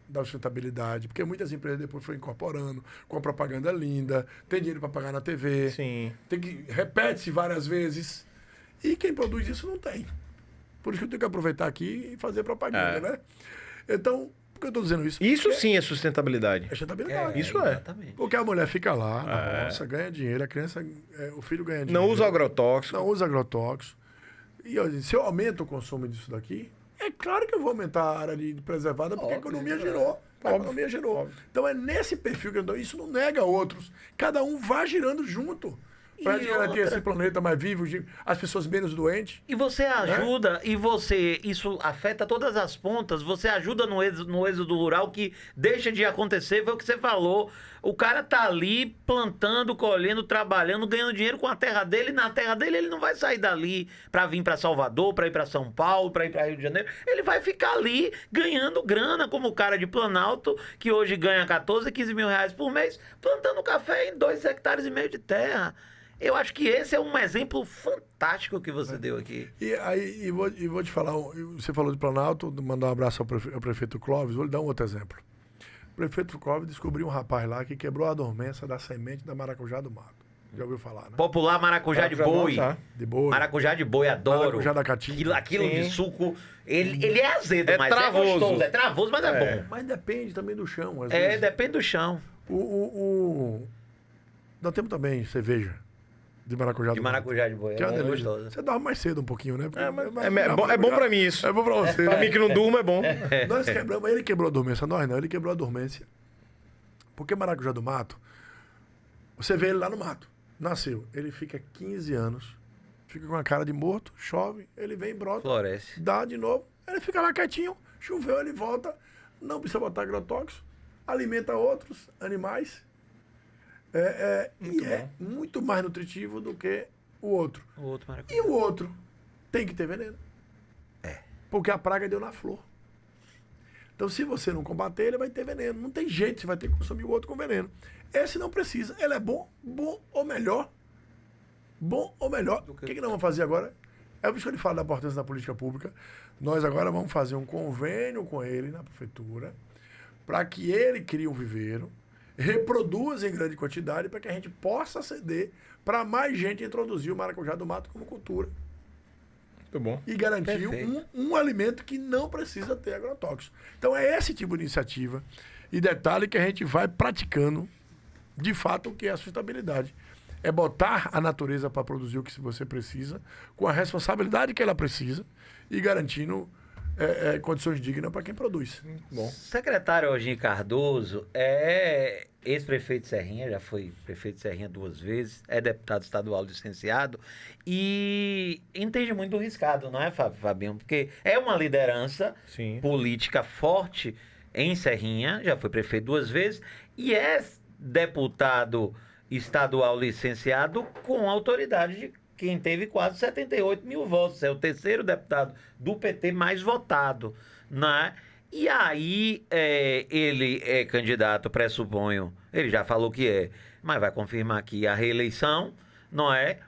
da sustentabilidade, porque muitas empresas depois foram incorporando com a propaganda linda, tem dinheiro para pagar na TV, Sim. repete-se várias vezes, e quem produz isso não tem. Por isso que eu tenho que aproveitar aqui e fazer propaganda, né? Então, por que eu estou dizendo isso? Isso sim é sustentabilidade. É sustentabilidade. Isso é. Exatamente. Porque a mulher fica lá na roça, ganha dinheiro, a criança, o filho ganha dinheiro. Não usa agrotóxico. Não usa agrotóxicos. E se eu aumento o consumo disso daqui, é claro que eu vou aumentar a área de preservada, porque a economia girou. A economia girou. Então é nesse perfil que eu dou. Isso não nega outros. Cada um vai girando junto. Para garantir esse planeta mais vivo, as pessoas menos doentes. E você ajuda, isso afeta todas as pontas, você ajuda no êxodo rural que deixa de acontecer, foi o que você falou. O cara tá ali plantando, colhendo, trabalhando, ganhando dinheiro com a terra dele, e na terra dele ele não vai sair dali para vir para Salvador, para ir para São Paulo, para ir para Rio de Janeiro. Ele vai ficar ali ganhando grana, como o cara de Planalto, que hoje ganha 14, 15 mil reais por mês, plantando café em 2,5 hectares de terra. Eu acho que esse é um exemplo fantástico que você deu aqui. E vou te falar, você falou de Planalto, mandar um abraço ao prefeito Clóvis, vou lhe dar um outro exemplo. O prefeito Clóvis descobriu um rapaz lá que quebrou a dormência da semente da maracujá do mato. Já ouviu falar, né? Popular maracujá de boi. De boi. Maracujá de boi, adoro. Maracujá da Caatinga. Aquilo de suco, ele é azedo, mas travoso. é gostoso. É travoso, mas é bom. Mas depende também do chão. Às É, vezes. depende do chão. Nós temos também cerveja de maracujá. De maracujá de boi, que é uma é delícia. gostoso. Você dorme mais cedo um pouquinho, né? Porque É bom pra mim isso. É bom pra você. Pra mim que não durmo é bom. Nós quebramos, ele quebrou a dormência, nós não, ele quebrou a dormência. Porque maracujá do mato, você vê ele lá no mato, nasceu, ele fica 15 anos, fica com a cara de morto, chove, ele vem, brota, Floresce. dá de novo, ele fica lá quietinho, choveu, ele volta, não precisa botar agrotóxico, alimenta outros animais, muito mais nutritivo do que o outro. O outro maracujá. E o outro tem que ter veneno. Porque a praga deu na flor. Então, se você não combater, ele vai ter veneno. Não tem jeito, você vai ter que consumir o outro com veneno. Esse não precisa. Ele é bom ou melhor. Bom ou melhor. O que nós vamos fazer agora? É por isso que ele fala da importância da política pública. Nós agora vamos fazer um convênio com ele na prefeitura, para que ele crie um viveiro, reproduza em grande quantidade, para que a gente possa ceder para mais gente introduzir o maracujá do mato como cultura. Muito bom. E garantir um alimento que não precisa ter agrotóxico. Então é esse tipo de iniciativa e detalhe que a gente vai praticando de fato o que é a sustentabilidade. É botar a natureza para produzir o que você precisa, com a responsabilidade que ela precisa e garantindo condições dignas para quem produz. Bom. Secretário Eugênio Cardoso é ex-prefeito de Serrinha, já foi prefeito de Serrinha 2 vezes, é deputado estadual licenciado e entende muito do riscado, não é, Fabinho? Porque é uma liderança política forte em Serrinha, já foi prefeito 2 vezes e é deputado estadual licenciado com autoridade de quem teve quase 78 mil votos. É o terceiro deputado do PT mais votado, né? E aí, ele é candidato, pressuponho, ele já falou que é, mas vai confirmar aqui a reeleição, não é?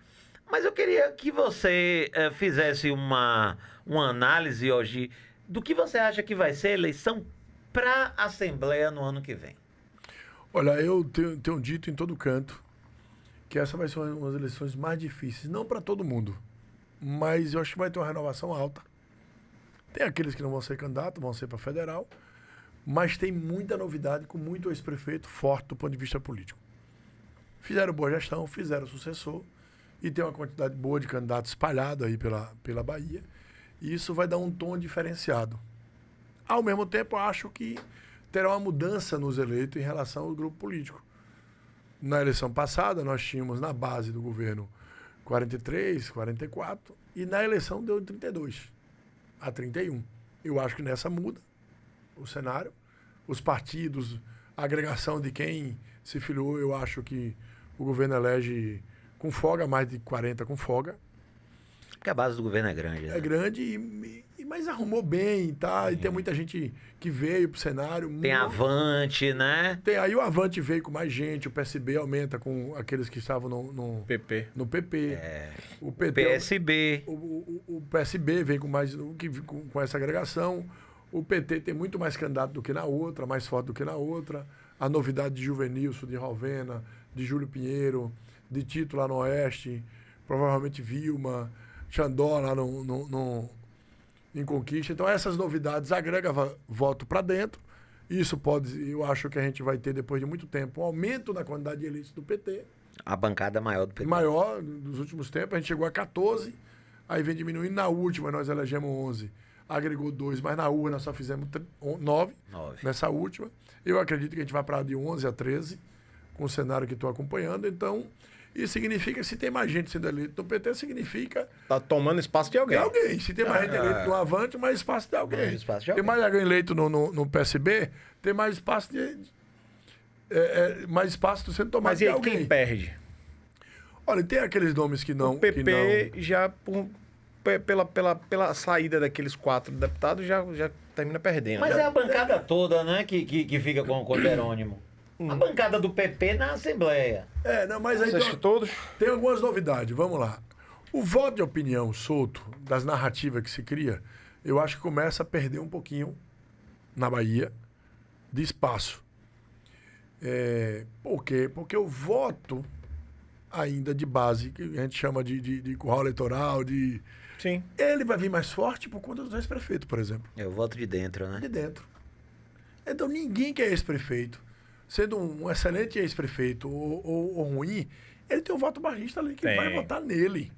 Mas eu queria que você fizesse uma análise hoje do que você acha que vai ser a eleição para a Assembleia no ano que vem. Olha, eu tenho dito em todo canto que essa vai ser uma das eleições mais difíceis, não para todo mundo, mas eu acho que vai ter uma renovação alta. Tem aqueles que não vão ser candidatos, vão ser para federal, mas tem muita novidade com muito ex-prefeito forte do ponto de vista político. Fizeram boa gestão, fizeram sucessor e tem uma quantidade boa de candidatos espalhados aí pela Bahia, e isso vai dar um tom diferenciado. Ao mesmo tempo, eu acho que terá uma mudança nos eleitos em relação ao grupo político. Na eleição passada, nós tínhamos na base do governo 43, 44, e na eleição deu 32 a 31. Eu acho que nessa muda o cenário. Os partidos, a agregação de quem se filiou, eu acho que o governo elege com folga, mais de 40 com folga. Porque a base do governo é grande, né? É grande, mas arrumou bem, tá? E tem muita gente que veio pro cenário. Tem Avante, né? Aí o Avante veio com mais gente, o PSB aumenta com aqueles que estavam no PP. No PP. O PT, PSB. O PSB vem com essa agregação. O PT tem muito mais candidato do que na outra, mais forte do que na outra. A novidade de Juvenilson, de Rovena, de Júlio Pinheiro, de Tito lá no Oeste, provavelmente Vilma, Xandó lá em Conquista. Então essas novidades agregam voto para dentro. Isso eu acho que a gente vai ter depois de muito tempo um aumento na quantidade de eleitos do PT. A bancada maior do PT. Maior dos últimos tempos, a gente chegou a 14, aí vem diminuindo. Na última nós elegemos 11, agregou 2, mas na urna nós só fizemos 9 nessa última. Eu acredito que a gente vai para de 11 a 13, com o cenário que estou acompanhando. Então, isso significa que se tem mais gente sendo eleito no PT, significa... Tá tomando espaço de alguém. De alguém. Se tem mais gente eleito no Avante, mais espaço de alguém. Tem mais alguém eleito no PSB, tem mais espaço mais espaço sendo tomado Mas e aí, de alguém. quem perde? Olha, tem aqueles nomes que não... O PP que não... já, pela saída daqueles 4 deputados, já termina perdendo. Mas é a bancada toda, né, que fica com o Jerônimo. A bancada do PP na Assembleia. Não, mas aí Você acha que todos? tem algumas novidades. Vamos lá. O voto de opinião solto, das narrativas que se cria, eu acho que começa a perder um pouquinho na Bahia de espaço. Por quê? Porque o voto ainda de base, que a gente chama de curral eleitoral, Sim. ele vai vir mais forte por conta dos ex-prefeitos, por exemplo. É o voto de dentro, né? De dentro. Então ninguém que é ex-prefeito, sendo um excelente ex-prefeito ou ruim, ele tem um voto barrista ali que vai votar nele.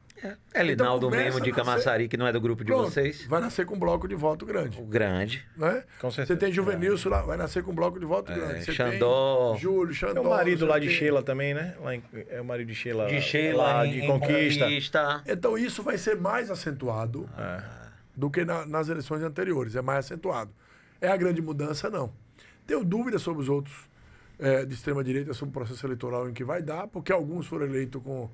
É Linaldo Então, mesmo de Camaçari, que não é do grupo de Pronto, vocês. vai nascer com um bloco de voto grande. O grande. Né? Com certeza. Você tem Juvenilson lá, vai nascer com um bloco de voto grande. Você Xandó. tem Júlio, Xandó. É o marido lá de tem... Sheila também, né? É o marido de Sheila. De Sheila lá, em de Conquista. Então isso vai ser mais acentuado do que nas eleições anteriores. É mais acentuado. É a grande mudança, não. Tenho dúvidas sobre os outros de extrema-direita, sobre o processo eleitoral em que vai dar, porque alguns foram eleitos com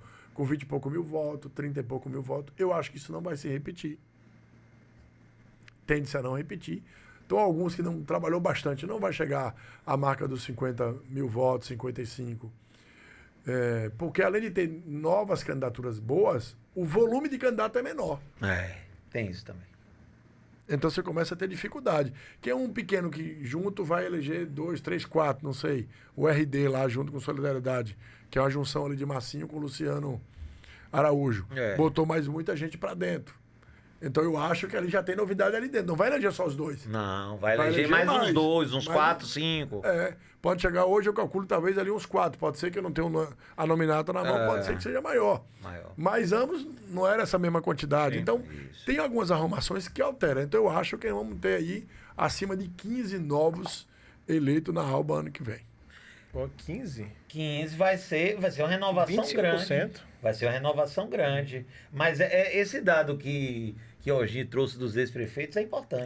20 e pouco mil votos, 30 e pouco mil votos. Eu acho que isso não vai se repetir. Tende-se a não repetir. Então, alguns que não trabalhou bastante não vai chegar à marca dos 50 mil votos, 55. Porque além de ter novas candidaturas boas, o volume de candidato é menor. Tem isso também. Então você começa a ter dificuldade. Que é um pequeno que junto vai eleger 2, 3, 4, não sei. O RD lá junto com Solidariedade, que é uma junção ali de Massinho com Luciano Araújo. Botou mais muita gente pra dentro. Então eu acho que ali já tem novidade ali dentro. Não vai eleger só os dois. Não, vai eleger mais uns 2, uns 4, 5. Pode chegar hoje, eu calculo talvez ali uns 4. Pode ser que eu não tenha a nominata na mão, pode ser que seja maior. Mas ambos não era essa mesma quantidade. Sim, então, isso. tem algumas arrumações que alteram. Então eu acho que vamos ter aí acima de 15 novos eleitos na Alba ano que vem. Pô, 15? 15 vai ser uma renovação 25%. grande. Vai ser uma renovação grande. Mas esse dado que o Gi trouxe dos ex-prefeitos é importante.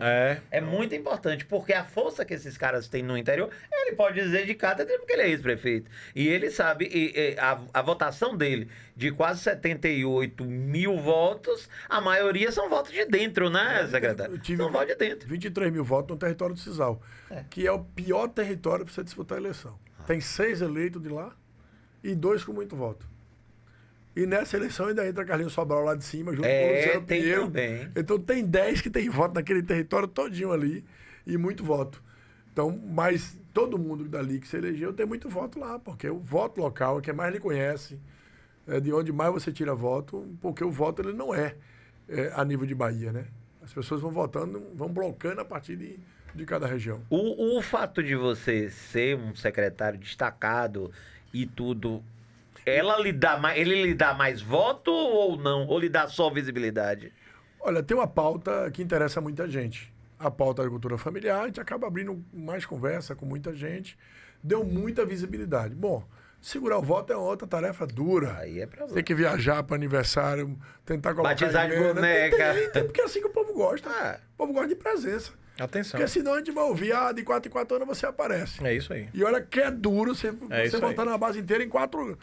É muito importante, porque a força que esses caras têm no interior, ele pode dizer de cátedra porque ele é ex-prefeito. E ele sabe, a votação dele, de quase 78 mil votos, a maioria são votos de dentro, né, secretário? São votos de dentro. 23 mil votos no território do Cisal, que é o pior território para você disputar a eleição. Tem 6 eleitos de lá e 2 com muito voto. E nessa eleição ainda entra Carlinhos Sobral lá de cima, junto com o Luciano Pinheiro. Também. Então tem 10 que tem voto naquele território todinho ali e muito voto. Então, mas todo mundo dali que se elegeu tem muito voto lá, porque o voto local é quem mais lhe conhece, é de onde mais você tira voto, porque o voto ele não é a nível de Bahia, né? As pessoas vão votando, vão blocando a partir de cada região. O fato de você ser um secretário destacado e tudo, ele lhe dá mais voto ou não? Ou lhe dá só visibilidade? Olha, tem uma pauta que interessa muita gente. A pauta da agricultura familiar, a gente acaba abrindo mais conversa com muita gente. Deu muita visibilidade. Bom, Segurar o voto é outra tarefa dura. Aí é pra Você tem que viajar para aniversário, tentar colocar Batizar de emenda. boneca. Tem, porque é assim que o povo gosta. Ah. O povo gosta de presença. Atenção. Porque senão a gente vai ouvir, de 4 em 4 anos você aparece. É isso aí. E olha que é duro você isso aí. votar na base inteira em 4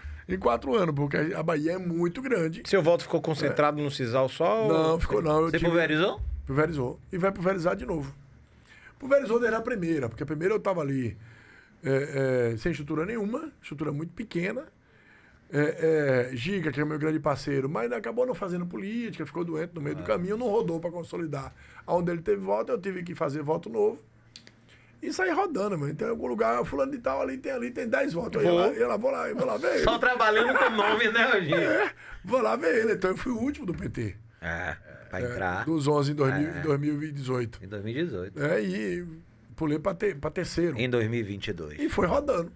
anos, porque a Bahia é muito grande. Seu voto ficou concentrado no Cisal só? Não, ficou não. Você pulverizou? Pulverizou. E vai pulverizar de novo. Pulverizou desde a primeira, porque a primeira eu estava ali sem estrutura nenhuma, estrutura muito pequena. Giga, que é meu grande parceiro, mas acabou não fazendo política, ficou doente no meio do caminho, não rodou para consolidar. Onde ele teve voto, eu tive que fazer voto novo. E sair rodando, mano. Tem algum lugar, fulano de tal, ali tem 10 votos. Vou lá ver ele. Só trabalhando com nome, né, Rogério? Vou lá ver ele. Então eu fui o último do PT. Pra entrar. Dos 11 em 2018. Em 2018. E pulei para terceiro. Em 2022. E foi rodando.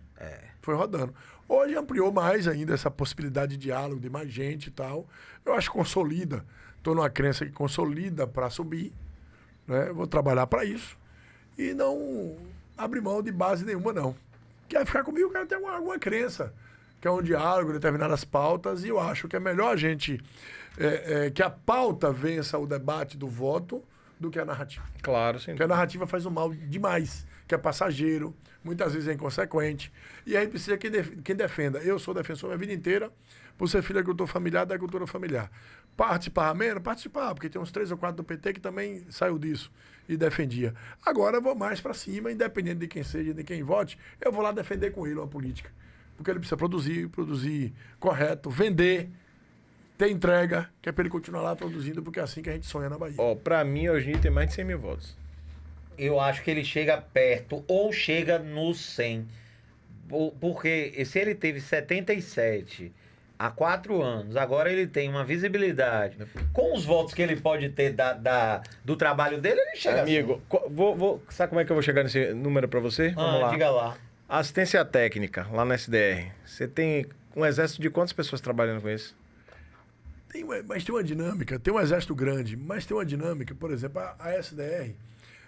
Foi rodando. Hoje ampliou mais ainda essa possibilidade de diálogo, de mais gente e tal. Eu acho que consolida. Estou numa crença que consolida para subir. Né? Vou trabalhar para isso. E não abrir mão de base nenhuma, não. Quer ficar comigo, quer ter alguma crença. Quer um diálogo, determinadas pautas. E eu acho que é melhor a gente... que a pauta vença o debate do voto do que a narrativa. Claro, sim. Porque a narrativa faz um mal demais, que é passageiro, muitas vezes é inconsequente. E aí precisa quem defenda. Eu sou defensor minha vida inteira, por ser filho da agricultura familiar, da agricultura familiar. Participar menos? Participar, porque tem uns 3 ou 4 do PT que também saiu disso e defendia. Agora eu vou mais para cima, independente de quem seja, de quem vote, eu vou lá defender com ele uma política. Porque ele precisa produzir correto, vender, ter entrega, que é para ele continuar lá produzindo, porque é assim que a gente sonha na Bahia. Pra mim, hoje tem mais de 100 mil votos. Eu acho que ele chega perto ou chega no 100. Porque se ele teve 77 há 4 anos, agora ele tem uma visibilidade. Com os votos que ele pode ter do trabalho dele, ele chega Amigo, sabe como é que eu vou chegar nesse número pra você? Vamos lá. Diga lá. Assistência técnica, lá na SDR. Você tem um exército de quantas pessoas trabalhando com isso? Mas tem uma dinâmica, tem um exército grande, mas tem uma dinâmica, por exemplo, a SDR,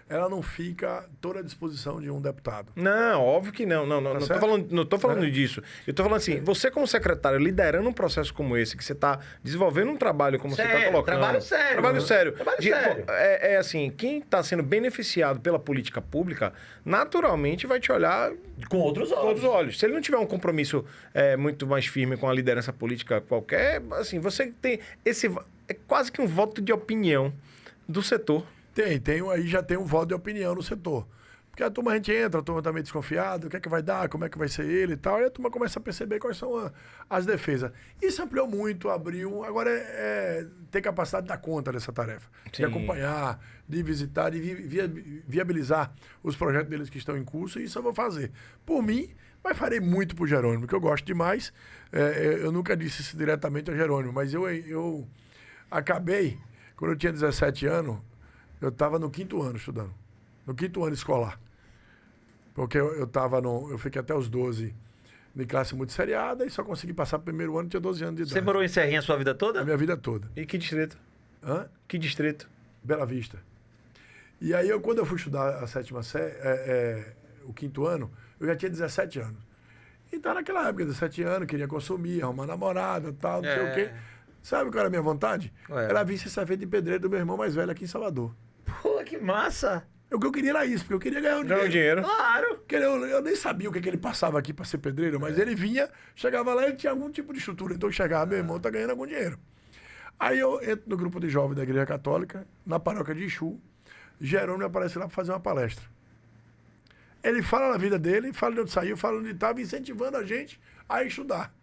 ela não fica toda à disposição de um deputado. Não, óbvio que não. Não tô falando disso. Eu tô falando assim, você como secretário, liderando um processo como esse, que você tá desenvolvendo um trabalho como você tá colocando. Trabalho sério. Trabalho sério. Trabalho sério. É assim, quem tá sendo beneficiado pela política pública, naturalmente vai te olhar Com outros olhos. Se ele não tiver um compromisso muito mais firme com a liderança política qualquer, assim, você tem esse... É quase que um voto de opinião do setor. Aí já tem um voto de opinião no setor. Porque a turma, a gente entra, a turma tá meio desconfiada, o que é que vai dar, como é que vai ser ele e tal, e a turma começa a perceber quais são as defesas. Isso ampliou muito, abriu, agora ter capacidade de dar conta dessa tarefa. Sim. De acompanhar, de visitar, de viabilizar os projetos deles que estão em curso, e isso eu vou fazer. Por mim, mas farei muito por Jerônimo, que eu gosto demais. Eu nunca disse isso diretamente ao Jerônimo, mas eu acabei, quando eu tinha 17 anos, eu estava no 5º ano estudando. No 5º ano escolar. Porque eu fiquei até os 12 de classe muito seriada e só consegui passar o primeiro ano, tinha 12 anos de idade. Você morou em Serrinha a sua vida toda? A minha vida toda. E que distrito? Hã? Que distrito? Bela Vista. E aí, quando eu fui estudar a 7ª série, o 5º ano, eu já tinha 17 anos. Então, naquela época, 17 anos, queria consumir, arrumar namorada, tal, não sei o quê. Sabe qual era a minha vontade? Era vir ser feito de pedreiro do meu irmão mais velho aqui em Salvador. Pô, que massa! O que eu queria era isso, porque eu queria ganhar um dinheiro. Claro! Porque eu nem sabia o que ele passava aqui para ser pedreiro, mas ele vinha, chegava lá e ele tinha algum tipo de estrutura. Então eu chegava, meu irmão tá ganhando algum dinheiro. Aí eu entro no grupo de jovens da Igreja Católica, na paróquia de Ixu, Jerônimo aparece lá para fazer uma palestra. Ele fala na vida dele, fala de onde saiu, fala onde estava, incentivando a gente a estudar.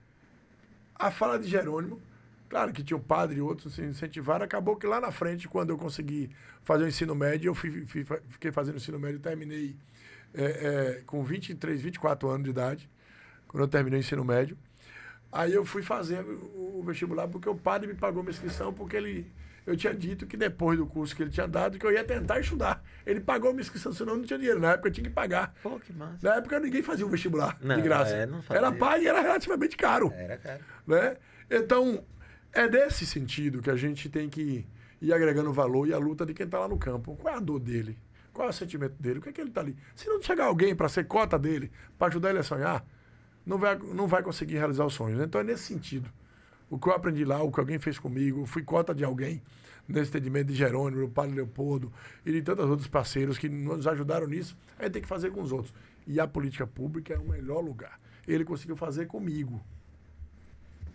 A fala de Jerônimo, claro que tinha o padre e outros se incentivaram, acabou que lá na frente, quando eu consegui fazer o ensino médio, eu fiquei fazendo o ensino médio e terminei com 23, 24 anos de idade, quando eu terminei o ensino médio. Aí eu fui fazer o vestibular porque o padre me pagou minha inscrição, porque eu tinha dito que depois do curso que ele tinha dado, que eu ia tentar estudar. Ele pagou minha inscrição, senão eu não tinha dinheiro. Na época eu tinha que pagar. Pô, que massa. Na época ninguém fazia o vestibular Não, de graça. não fazia. Era pago e era relativamente caro. Era caro. Né? Então, é nesse sentido que a gente tem que ir agregando valor e a luta de quem está lá no campo. Qual é a dor dele? Qual é o sentimento dele? O que é que ele está ali? Se não chegar alguém para ser cota dele, para ajudar ele a sonhar, não vai conseguir realizar os sonhos. Então é nesse sentido. O que eu aprendi lá, o que alguém fez comigo, fui cota de alguém nesse entendimento de Jerônimo, do Padre Leopoldo e de tantos outros parceiros que nos ajudaram nisso, a gente tem que fazer com os outros. E a política pública é o melhor lugar. Ele conseguiu fazer comigo.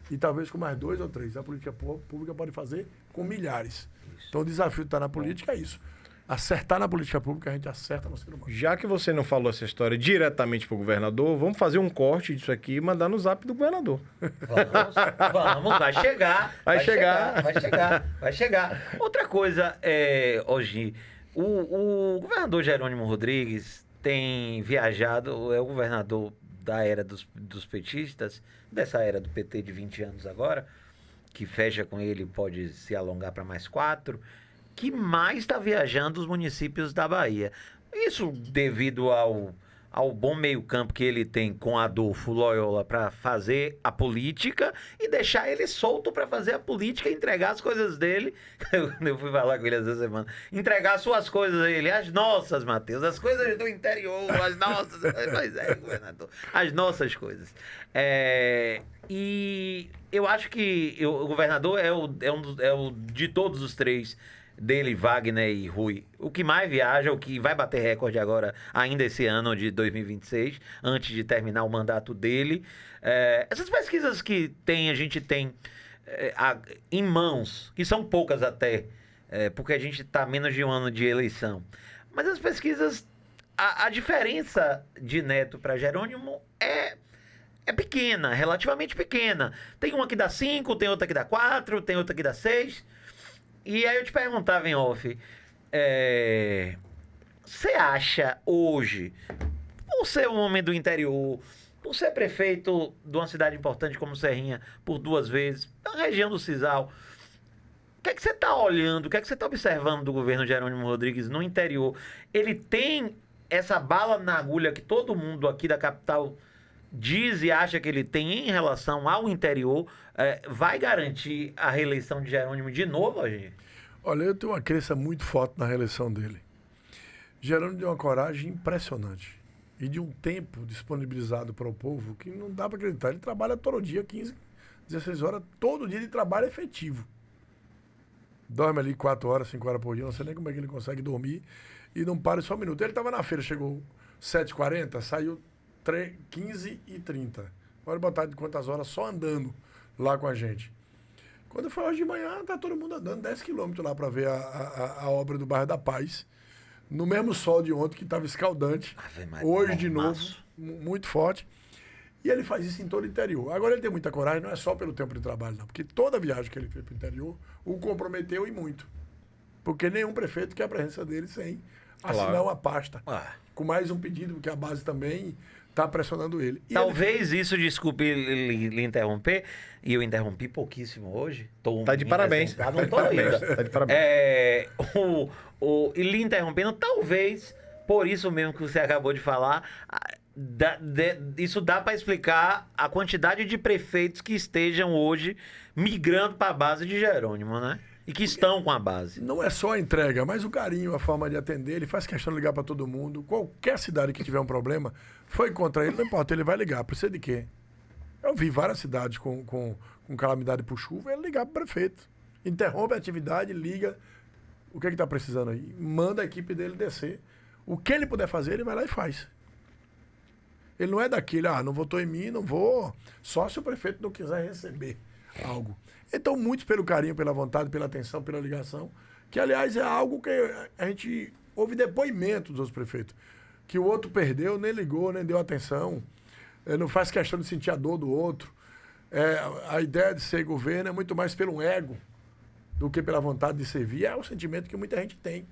E talvez com mais 2 ou 3. A política pública pode fazer com milhares. Então o desafio de estar na política é isso. Acertar na política pública, a gente acerta no ser humano. Já que você não falou essa história diretamente para o governador, vamos fazer um corte disso aqui e mandar no zap do governador. Vamos, vai chegar. Vai chegar. Vai chegar. Outra coisa, hoje, o governador Jerônimo Rodrigues tem viajado, é o governador da era dos petistas, dessa era do PT de 20 anos agora, que fecha com ele, pode se alongar para mais 4, que mais está viajando os municípios da Bahia. Isso devido ao bom meio-campo que ele tem com Adolfo Loyola para fazer a política e deixar ele solto para fazer a política e entregar as coisas dele. Eu fui falar com ele essa semana. Entregar as suas coisas a ele. As nossas, Matheus. As coisas do interior. As nossas. Pois é, governador. As nossas coisas. E eu acho que o governador é o de todos os 3, dele, Wagner e Rui, o que mais viaja, o que vai bater recorde agora, ainda esse ano de 2026, antes de terminar o mandato dele. Essas pesquisas que a gente tem em mãos, que são poucas até, porque a gente está menos de um ano de eleição, mas as pesquisas, a diferença de Neto para Jerônimo é pequena, relativamente pequena. Tem uma que dá 5, tem outra que dá 4, tem outra que dá 6. E aí eu te perguntava em off, você acha hoje, por ser um homem do interior, por ser prefeito de uma cidade importante como Serrinha por 2 vezes, na região do Cisal, o que é que você está olhando, o que é que você está observando do governo Jerônimo Rodrigues no interior? Ele tem essa bala na agulha que todo mundo aqui da capital diz e acha que ele tem em relação ao interior, vai garantir a reeleição de Jerônimo de novo, Agir? Olha, eu tenho uma crença muito forte na reeleição dele. Jerônimo deu uma coragem impressionante. E de um tempo disponibilizado para o povo que não dá para acreditar. Ele trabalha todo dia, 15, 16 horas, todo dia de trabalho efetivo. Dorme ali 4 horas, 5 horas por dia, não sei nem como é que ele consegue dormir e não para só um minuto. Ele estava na feira, chegou 7h40, saiu 15h30. Pode botar de quantas horas só andando lá com a gente. Quando foi hoje de manhã, tá todo mundo andando 10 quilômetros lá para ver a obra do bairro da Paz. No mesmo sol de ontem, que estava escaldante. Hoje, de novo, muito forte. E ele faz isso em todo o interior. Agora, ele tem muita coragem, não é só pelo tempo de trabalho, não. Porque toda viagem que ele fez para o interior o comprometeu e muito. Porque nenhum prefeito quer a presença dele sem assinar uma pasta. Com mais um pedido, porque a base também está pressionando ele. E talvez isso, desculpe lhe interromper, e eu interrompi pouquíssimo hoje. Tá de parabéns. Tá de parabéns. E lhe interrompendo, talvez, por isso mesmo que você acabou de falar, isso dá para explicar a quantidade de prefeitos que estejam hoje migrando para a base de Jerônimo, né? E que estão com a base. Não é só a entrega, mas o carinho, a forma de atender. Ele faz questão de ligar para todo mundo. Qualquer cidade que tiver um problema, foi contra ele, não importa, ele vai ligar. Precisa de quê? Eu vi várias cidades com calamidade por chuva, ele ligar para o prefeito. Interrompe a atividade, liga. O que está precisando aí? Manda a equipe dele descer. O que ele puder fazer, ele vai lá e faz. Ele não é daquele, não votou em mim, não vou. Só se o prefeito não quiser receber algo. Então, muitos pelo carinho, pela vontade, pela atenção, pela ligação, que, aliás, é algo que a gente ouve depoimento dos outros prefeitos, que o outro perdeu, nem ligou, nem deu atenção, não faz questão de sentir a dor do outro. A ideia de ser governo é muito mais pelo ego do que pela vontade de servir. É o sentimento que muita gente tem.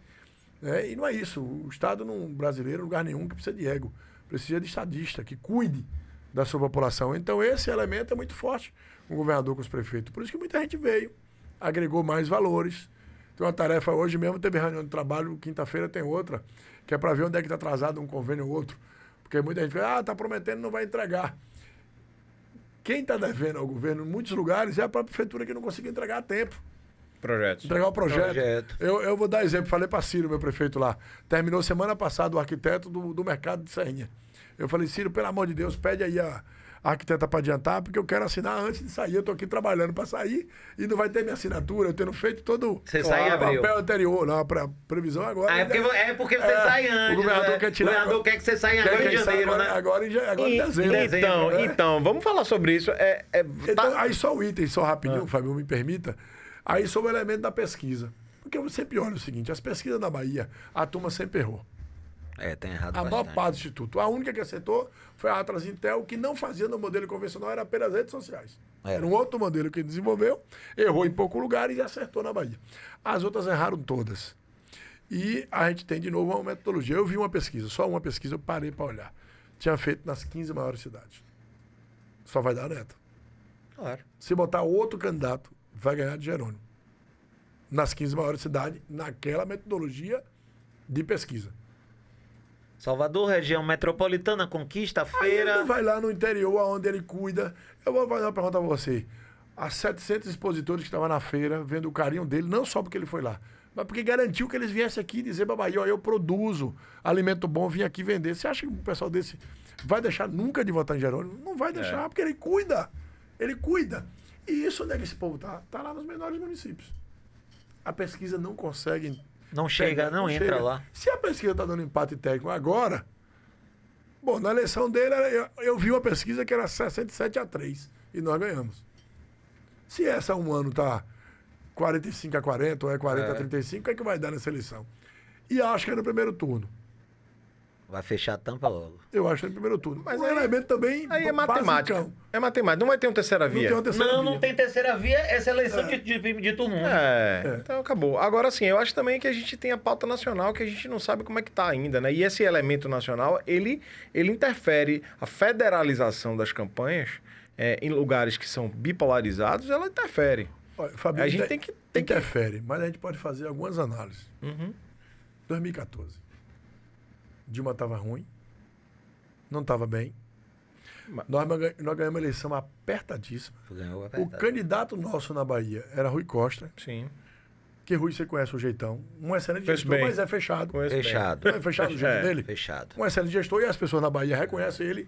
E não é isso. O Estado brasileiro, lugar nenhum que precisa de ego. Precisa de estadista, que cuide da sua população. Então, esse elemento é muito forte com o governador, com os prefeitos. Por isso que muita gente veio, agregou mais valores. Tem uma tarefa, hoje mesmo teve reunião de trabalho, quinta-feira tem outra, que é para ver onde é que está atrasado um convênio ou outro. Porque muita gente fala, está prometendo, não vai entregar. Quem está devendo ao governo em muitos lugares é a própria prefeitura que não conseguiu entregar a tempo. Entregar o projeto. Eu vou dar exemplo, falei para Ciro, meu prefeito lá. Terminou semana passada o arquiteto do mercado de Serrinha. Eu falei, Ciro, pelo amor de Deus, pede aí a arquiteta para adiantar, porque eu quero assinar antes de sair. Eu tô aqui trabalhando para sair e não vai ter minha assinatura, eu tendo feito todo Você sai em o abril. papel anterior. Não, a previsão agora. É porque você sai antes. O governador né? quer tirar. O governador quer que você saia quer agora em que saia janeiro, agora, né? Agora em dezembro. Então, vamos falar sobre isso. Então, aí só o item, só rapidinho, Fábio, me permita. Aí sobre o elemento da pesquisa. Porque eu sempre olho o seguinte, as pesquisas da Bahia, a turma sempre errou. Tem errado A maior bastante. parte do Instituto. A única que acertou foi a Atlas Intel, que não fazia no modelo convencional, era apenas redes sociais. Era. Era um outro modelo que desenvolveu, errou em poucos lugares e acertou na Bahia. As outras erraram todas. E a gente tem, de novo, uma metodologia. Eu vi uma pesquisa, só uma pesquisa, eu parei para olhar. Tinha feito nas 15 maiores cidades. Só vai dar Neto. Claro. Se botar outro candidato, vai ganhar de Jerônimo. Nas 15 maiores cidades, naquela metodologia de pesquisa. Salvador, região metropolitana, conquista, Aí ele feira. não vai lá no interior, onde ele cuida. Eu vou fazer uma pergunta pra você. As 700 expositores que estavam na feira, vendo o carinho dele, não só porque ele foi lá, mas porque garantiu que eles viessem aqui dizer pra Bahia, ó, eu produzo alimento bom, vim aqui vender. Você acha que um pessoal desse vai deixar nunca de votar em Jerônimo? Não vai deixar, porque ele cuida. Ele cuida. E isso onde é que esse povo tá? Tá lá nos menores municípios. A pesquisa não consegue... Não chega, não entra chega. lá. Se a pesquisa está dando empate técnico agora, bom, na eleição dele, eu vi uma pesquisa que era 67-3 e nós ganhamos. Se essa um ano tá 45-40 ou é 40-35, o que é que vai dar nessa eleição? E acho que é no primeiro turno. Vai fechar a tampa logo. Eu acho que é no primeiro turno. Mas um aí- elemento também Aí é matemática. basicão. É matemática. Não vai ter uma terceira Não via. tem uma terceira Não, via. não tem terceira via, essa eleição de turno único. Então acabou. Agora sim, eu acho também que a gente tem a pauta nacional que a gente não sabe como é que tá ainda, né? E esse elemento nacional, ele interfere, a federalização das campanhas em lugares que são bipolarizados, ela interfere. Olha, Fabinho, A gente tem que- interfere, mas a gente pode fazer algumas análises. 2014. Dilma estava ruim, não estava bem. Nós ganhamos a eleição apertadíssima. Ganhou O apertado. candidato nosso na Bahia era Rui Costa, Sim. que Rui você conhece o jeitão. Um excelente Conheço gestor, bem. mas é fechado. Conheço bem. Fechado. Não é fechado o jeito dele? Fechado. Um excelente gestor e as pessoas na Bahia reconhecem ele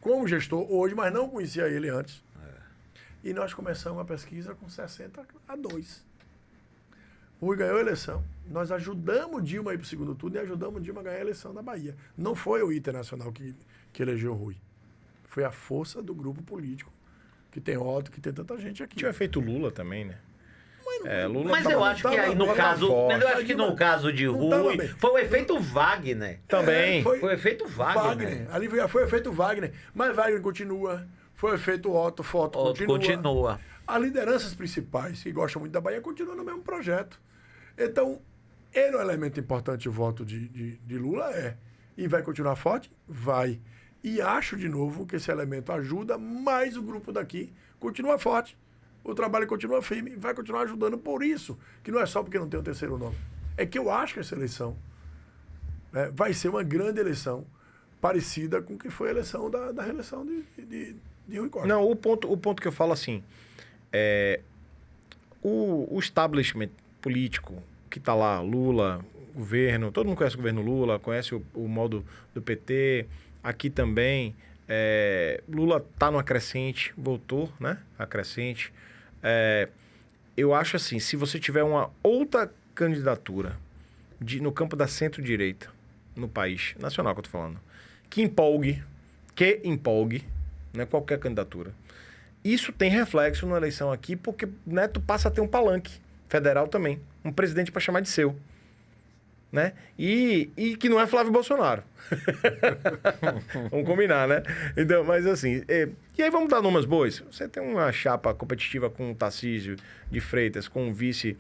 como gestor hoje, mas não conhecia ele antes. E nós começamos a pesquisa com 60-2. Rui ganhou a eleição. Nós ajudamos Dilma a ir para o segundo turno e ajudamos Dilma a ganhar a eleição na Bahia. Não foi o Internacional que elegeu Rui. Foi a força do grupo político que tem Otto, que tem tanta gente aqui. Tinha feito Lula também, né? Lula Mas eu acho que aí no caso. Mas eu acho que no caso de Não tava Rui, bem. foi o efeito Wagner. também. Foi o efeito Wagner. Ali foi o efeito Wagner. Mas Wagner continua. Foi o efeito Otto Outro continua. As lideranças principais, que gostam muito da Bahia, continuam no mesmo projeto. Então, ele é um elemento importante, o voto de Lula E vai continuar forte? Vai. E acho, de novo, que esse elemento ajuda, mas o grupo daqui continua forte. O trabalho continua firme e vai continuar ajudando. Por isso, que não é só porque não tem o terceiro nome. É que eu acho que essa eleição vai ser uma grande eleição, parecida com o que foi a eleição da reeleição de Rui Costa. Não, o ponto que eu falo assim, o establishment político que está lá, Lula, governo, todo mundo conhece o governo Lula, conhece o modo do PT, aqui também, Lula está numa crescente, voltou, né, a crescente. Eu acho assim, se você tiver uma outra candidatura no campo da centro-direita, no país, nacional que eu tô falando, que empolgue, não é qualquer candidatura. Isso tem reflexo na eleição aqui, porque Neto passa a ter um palanque federal também, um presidente para chamar de seu, né? E que não é Flávio Bolsonaro. Vamos combinar, né? Então, mas assim, e aí vamos dar nomes boas. Você tem uma chapa competitiva com o Tarcísio de Freitas, com um vice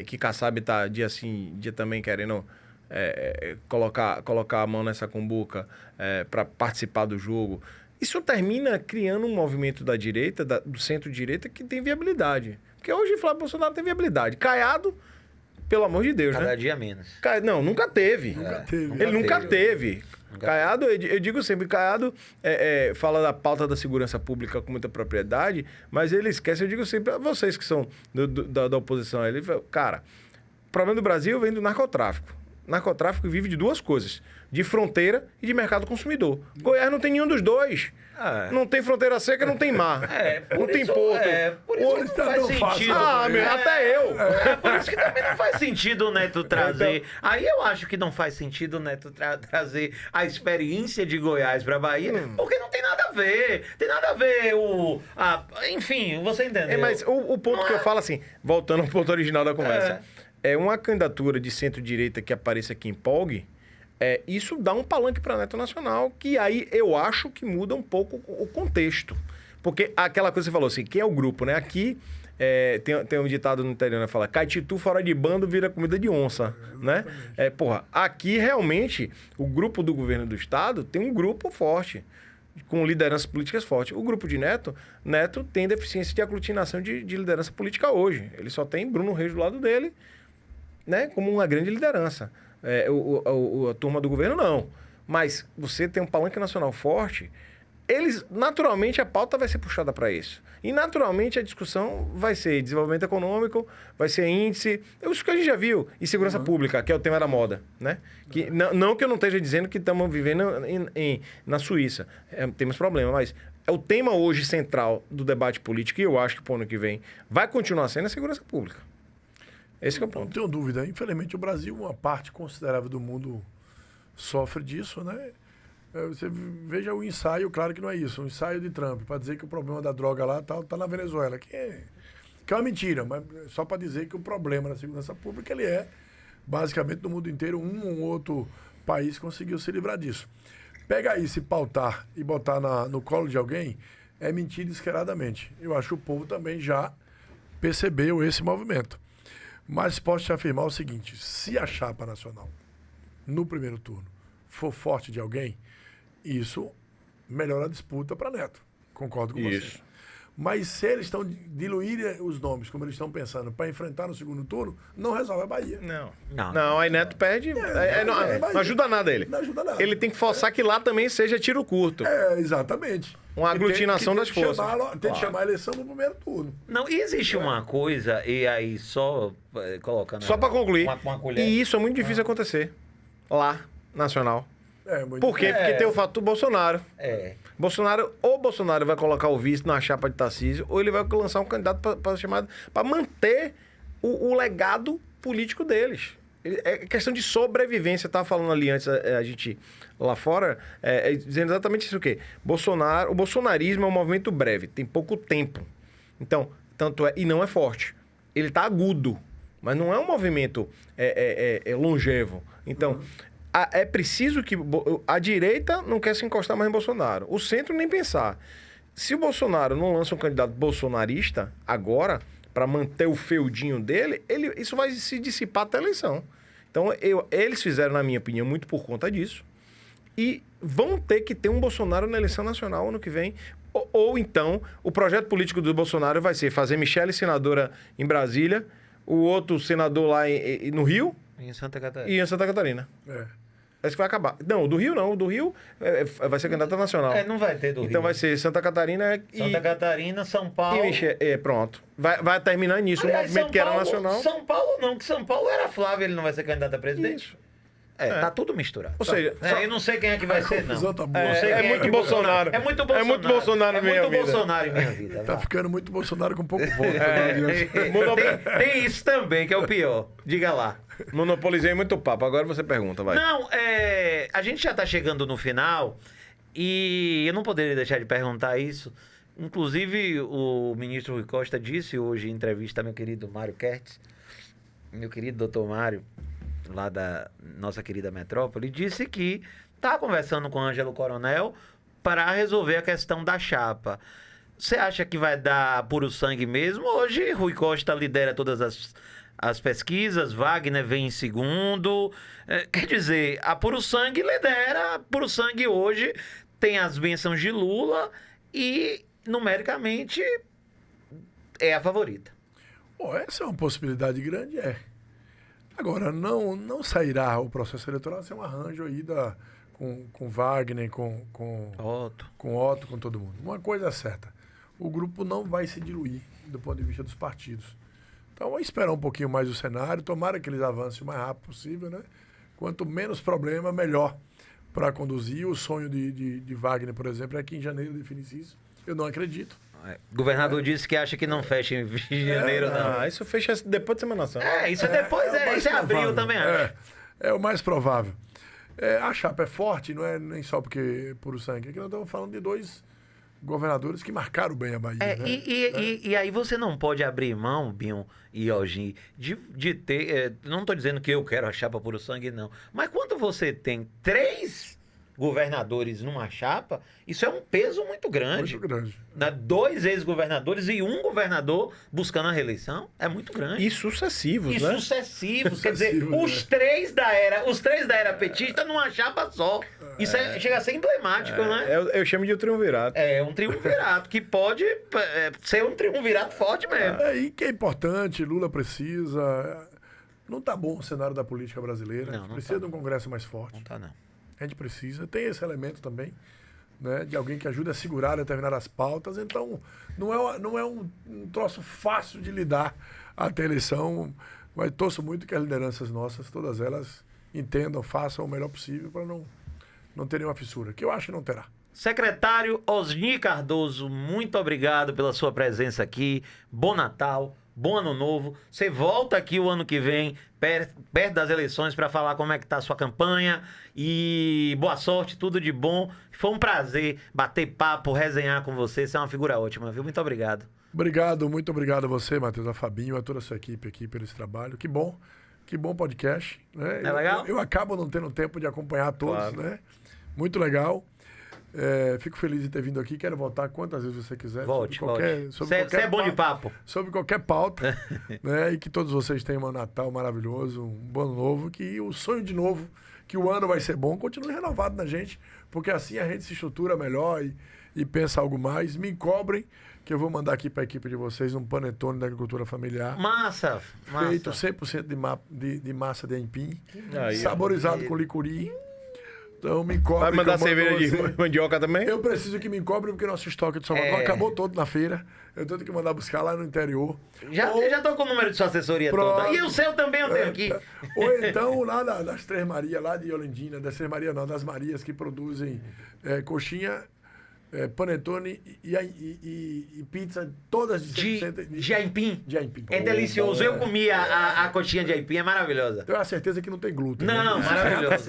que Kassab tá dia sim, dia também querendo colocar a mão nessa cumbuca para participar do jogo. Isso termina criando um movimento da direita, do centro-direita, que tem viabilidade. Porque hoje Flávio Bolsonaro tem viabilidade. Caiado, pelo amor de Deus, Cada né? dia menos. Não, nunca teve. Teve. Ele nunca teve. Caiado, eu digo sempre, Caiado fala da pauta da segurança pública com muita propriedade, mas ele esquece, eu digo sempre, a vocês que são da oposição, ele fala, cara, o problema do Brasil vem do narcotráfico. narcotráfico vive de duas coisas: de fronteira e de mercado consumidor. Goiás não tem nenhum dos dois. Não tem fronteira seca, não tem mar. Não tem porto. Por isso que não faz sentido. Até eu. Por isso que também não faz sentido o Neto trazer. Aí eu acho que não faz sentido o Neto trazer a experiência de Goiás pra Bahia, porque não tem nada a ver. Tem nada a ver enfim, você entendeu? Mas o ponto que eu falo assim, voltando ao ponto original da conversa, é uma candidatura de centro-direita que apareça que empolgue. Isso dá um palanque para Neto Nacional, que aí eu acho que muda um pouco o contexto. Porque aquela coisa que você falou assim, quem é o grupo, né? Aqui tem um ditado no interior, né? Fala, caititu fora de bando vira comida de onça, né? Aqui realmente o grupo do governo do estado tem um grupo forte, com lideranças políticas fortes. O grupo de Neto tem deficiência de aglutinação de liderança política hoje. Ele só tem Bruno Reis do lado dele, né? Como uma grande liderança. A turma do governo, não. Mas você tem um palanque nacional forte, naturalmente a pauta vai ser puxada para isso. E naturalmente a discussão vai ser desenvolvimento econômico, vai ser índice, isso que a gente já viu, e segurança pública, que é o tema da moda, né? Que, não que eu não esteja dizendo que estamos vivendo na Suíça, temos problema, mas o tema hoje central do debate político, e eu acho que para o ano que vem vai continuar sendo a segurança pública. Esse que é o ponto. Não tenho dúvida. Infelizmente, o Brasil, uma parte considerável do mundo sofre disso, né? Você veja o ensaio, claro que não é isso, um ensaio de Trump, para dizer que o problema da droga lá tá na Venezuela, que é uma mentira, mas só para dizer que o problema da segurança pública, ele basicamente, no mundo inteiro, um ou outro país conseguiu se livrar disso. Pega isso e pautar e botar no colo de alguém, é mentir descaradamente. Eu acho que o povo também já percebeu esse movimento. Mas posso te afirmar o seguinte, se a chapa nacional, no primeiro turno, for forte de alguém, isso melhora a disputa para Neto. Concordo com você. Mas se eles estão diluírem os nomes, como eles estão pensando, para enfrentar no segundo turno, não resolve a Bahia. Não, aí Neto perde, não ajuda nada ele. Não ajuda nada. Ele tem que forçar que lá também seja tiro curto. Exatamente. Uma aglutinação das forças. Tem que chamar a eleição no primeiro turno. Não, e existe uma coisa, e aí só colocando... Só para concluir, uma colher. e isso é muito difícil acontecer lá, nacional. Por quê? difícil. Porque tem o fator Bolsonaro. Ou Bolsonaro vai colocar o vice na chapa de Tarcísio, ou ele vai lançar um candidato para manter o legado político deles. É questão de sobrevivência. Eu estava falando ali antes, a gente lá fora, dizendo exatamente isso o quê? O bolsonarismo é um movimento breve, tem pouco tempo. Então, e não é forte. Ele está agudo, mas não é um movimento longevo. Então, é preciso que... A direita não quer se encostar mais em Bolsonaro. O centro nem pensar. Se o Bolsonaro não lança um candidato bolsonarista agora, para manter o feudinho dele, isso vai se dissipar até a eleição. Então, eles fizeram, na minha opinião, muito por conta disso. E vão ter que ter um Bolsonaro na eleição nacional ano que vem. Ou então, o projeto político do Bolsonaro vai ser fazer Michele senadora em Brasília, o outro senador lá no Rio... Em Santa Catarina. E em Santa Catarina. É isso que vai acabar. Não, o do Rio não. O do Rio vai ser candidato nacional. Não vai ter do Rio. Então vai ser Santa Catarina Santa Catarina, São Paulo... pronto. Vai terminar nisso. Aliás, um movimento que era nacional. São Paulo não, que São Paulo era Flávio, ele não vai ser candidato a presidente. Isso. Tá tudo misturado. Ou seja... eu não sei quem é que vai ser, não. É muito Bolsonaro. É muito Bolsonaro. É muito Bolsonaro em minha vida. É muito Bolsonaro em minha vida. Tá ficando muito Bolsonaro com pouco voto. Tem isso também, que é o pior. Diga lá. Monopolizei muito papo. Agora você pergunta, vai. Não, a gente já tá chegando no final e eu não poderia deixar de perguntar isso. Inclusive, o ministro Rui Costa disse hoje em entrevista ao meu querido Mário Kertz, meu querido doutor Mário, lá da nossa querida metrópole, disse que está conversando com o Ângelo Coronel para resolver a questão da chapa. Você acha que vai dar puro sangue mesmo? Hoje, Rui Costa lidera todas as pesquisas, Wagner vem em segundo. Quer dizer, a Puro Sangue lidera, a Puro Sangue hoje tem as bênçãos de Lula e, numericamente, é a favorita. Bom, essa é uma possibilidade grande, Agora, não sairá o processo eleitoral sem um arranjo aí com Wagner, com Otto, com todo mundo. Uma coisa é certa, o grupo não vai se diluir do ponto de vista dos partidos. Então, vamos esperar um pouquinho mais o cenário, tomara que eles avancem o mais rápido possível, né? quanto menos problema, melhor para conduzir. O sonho de Wagner, por exemplo, é que em janeiro definisse isso. Eu não acredito. O governador disse que acha que não fecha em janeiro, não. Ah, isso fecha depois de Semana Santa. Isso é depois, isso é abril também, acho. É o mais provável. A chapa é forte, não é nem só porque por sangue. Aqui nós estamos falando de 2 governadores que marcaram bem a Bahia. Né? E aí você não pode abrir mão, Binho e Ogin, de ter... não estou dizendo que eu quero a chapa puro sangue, não. Mas quando você tem 3 governadores numa chapa, isso é um peso muito grande. Muito grande. 2 ex-governadores e 1 governador buscando a reeleição é muito grande. E sucessivos, né? Sucessivos. Quer dizer, né? os três da era petista numa chapa só. Isso chega a ser emblemático, né? Eu chamo de um triunvirato. É um triunvirato que pode ser um triunvirato forte mesmo. E que é importante, Lula precisa. Não está bom o cenário da política brasileira. Não, A gente não precisa tá. de um Congresso mais forte. Não tá, não. A gente precisa. Tem esse elemento também, né, de alguém que ajude a segurar determinadas pautas. Então, não é um troço fácil de lidar até a eleição, mas torço muito que as lideranças nossas, todas elas, entendam, façam o melhor possível para não ter nenhuma fissura, que eu acho que não terá. Secretário Osni Cardoso, muito obrigado pela sua presença aqui. Bom Natal, bom Ano Novo. Você volta aqui o ano que vem, perto das eleições, para falar como é que tá a sua campanha. E boa sorte, tudo de bom. Foi um prazer bater papo, resenhar com você. Você é uma figura ótima, viu? Muito obrigado. Muito obrigado a você, Matheus, a Fabinho, a toda a sua equipe aqui pelo esse trabalho. Que bom podcast. Né? É legal? Eu acabo não tendo tempo de acompanhar todos, Claro. né? Muito legal. Fico feliz de ter vindo aqui. Quero voltar quantas vezes você quiser. Volte. sobre Você qualquer é bom de pauta, papo. sobre qualquer pauta. Né? E que todos vocês tenham um Natal maravilhoso, um bom ano novo. Que o sonho de novo, que o ano vai ser bom, continue renovado na gente. Porque assim a gente se estrutura melhor e pensa algo mais. Me cobrem, que eu vou mandar aqui para a equipe de vocês um panetone da agricultura familiar. Massa. Feito 100% de massa de aipim, Aí, ó. saborizado com licuri. Então me cobre. Vai mandar que eu mando cerveja você. de mandioca também? Eu preciso que me cobre porque nosso estoque de Salvador acabou todo na feira. Eu tenho que mandar buscar lá no interior. Já tô com o número de sua assessoria Pronto. toda. E o seu também eu tenho aqui. Ou então lá das Três Marias, lá de Olindina, das Três Marias não, das Marias que produzem coxinha, panetone e pizza, todas de 100% De aipim. de aipim. É delicioso. Eu comi a coxinha de aipim, é maravilhosa. Tenho a certeza que não tem glúten. Não, né? maravilhoso.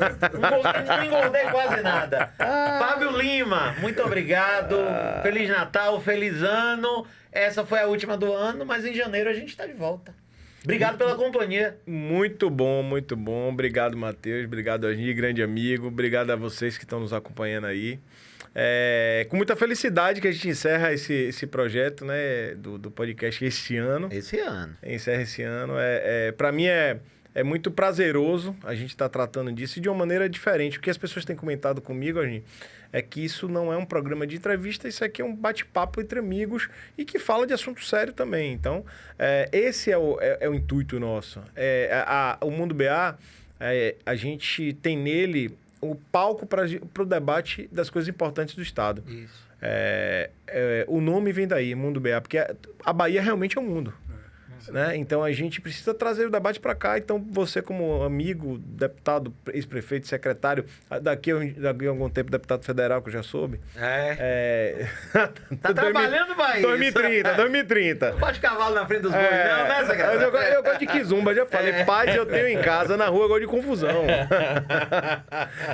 Não engordei quase nada. Fábio Lima, muito obrigado. Feliz Natal, feliz ano. Essa foi a última do ano, mas em janeiro a gente está de volta. Obrigado pela companhia. Muito bom, muito bom. Obrigado, Matheus. Obrigado, Osni, grande amigo. Obrigado a vocês que estão nos acompanhando aí. Com muita felicidade que a gente encerra esse projeto, né, do podcast esse ano. Esse ano. Encerra esse ano. Para mim é muito prazeroso a gente estar tratando disso de uma maneira diferente. O que as pessoas têm comentado comigo, Osni, é que isso não é um programa de entrevista, isso aqui é um bate-papo entre amigos e que fala de assunto sério também. Então, esse é o intuito nosso. O Mundo BA, a gente tem nele o palco para o debate das coisas importantes do Estado. Isso. O nome vem daí, Mundo BA, porque a Bahia realmente é um mundo. Né? Então a gente precisa trazer o debate para cá. Então você, como amigo, deputado, ex-prefeito, secretário, daqui a algum tempo deputado federal, que eu já soube. Tá trabalhando, Bahia. 2030. Não pode cavalo na frente dos bois, não, né, secretário? Eu gosto de quizumba, já falei. Paz eu tenho em casa, na rua eu gosto de confusão.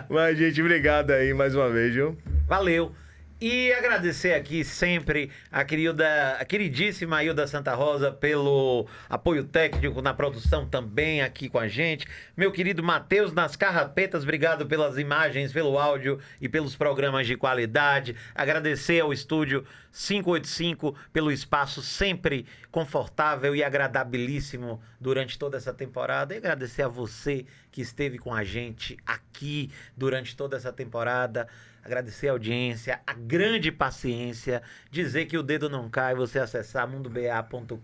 Mas, gente, obrigado aí mais uma vez, viu? Valeu. E agradecer aqui sempre a queridíssima Ailda Santa Rosa pelo apoio técnico na produção também aqui com a gente. Meu querido Matheus nas carrapetas, obrigado pelas imagens, pelo áudio e pelos programas de qualidade. Agradecer ao estúdio 585 pelo espaço sempre confortável e agradabilíssimo durante toda essa temporada. E agradecer a você que esteve com a gente aqui durante toda essa temporada. Agradecer a audiência, a grande paciência, dizer que o dedo não cai, você acessar mundoba.com.br.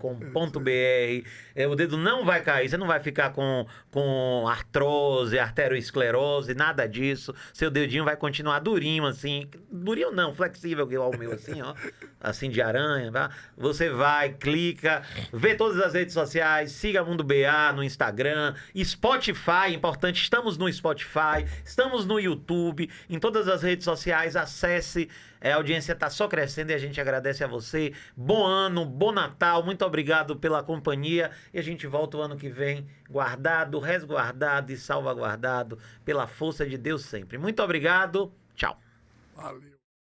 O dedo não vai cair, você não vai ficar com artrose, arteriosclerose, nada disso. Seu dedinho vai continuar durinho, assim. Durinho não, flexível, igual o meu, assim, ó. Assim de aranha. Tá? Você vai, clica, vê todas as redes sociais, siga Mundo BA no Instagram, Spotify, importante, estamos no Spotify, estamos no YouTube, em todas as redes sociais, acesse. A audiência está só crescendo e a gente agradece a você. Bom ano, bom Natal, muito obrigado pela companhia. E a gente volta o ano que vem, guardado, resguardado e salvaguardado pela força de Deus sempre. Muito obrigado, tchau. Valeu.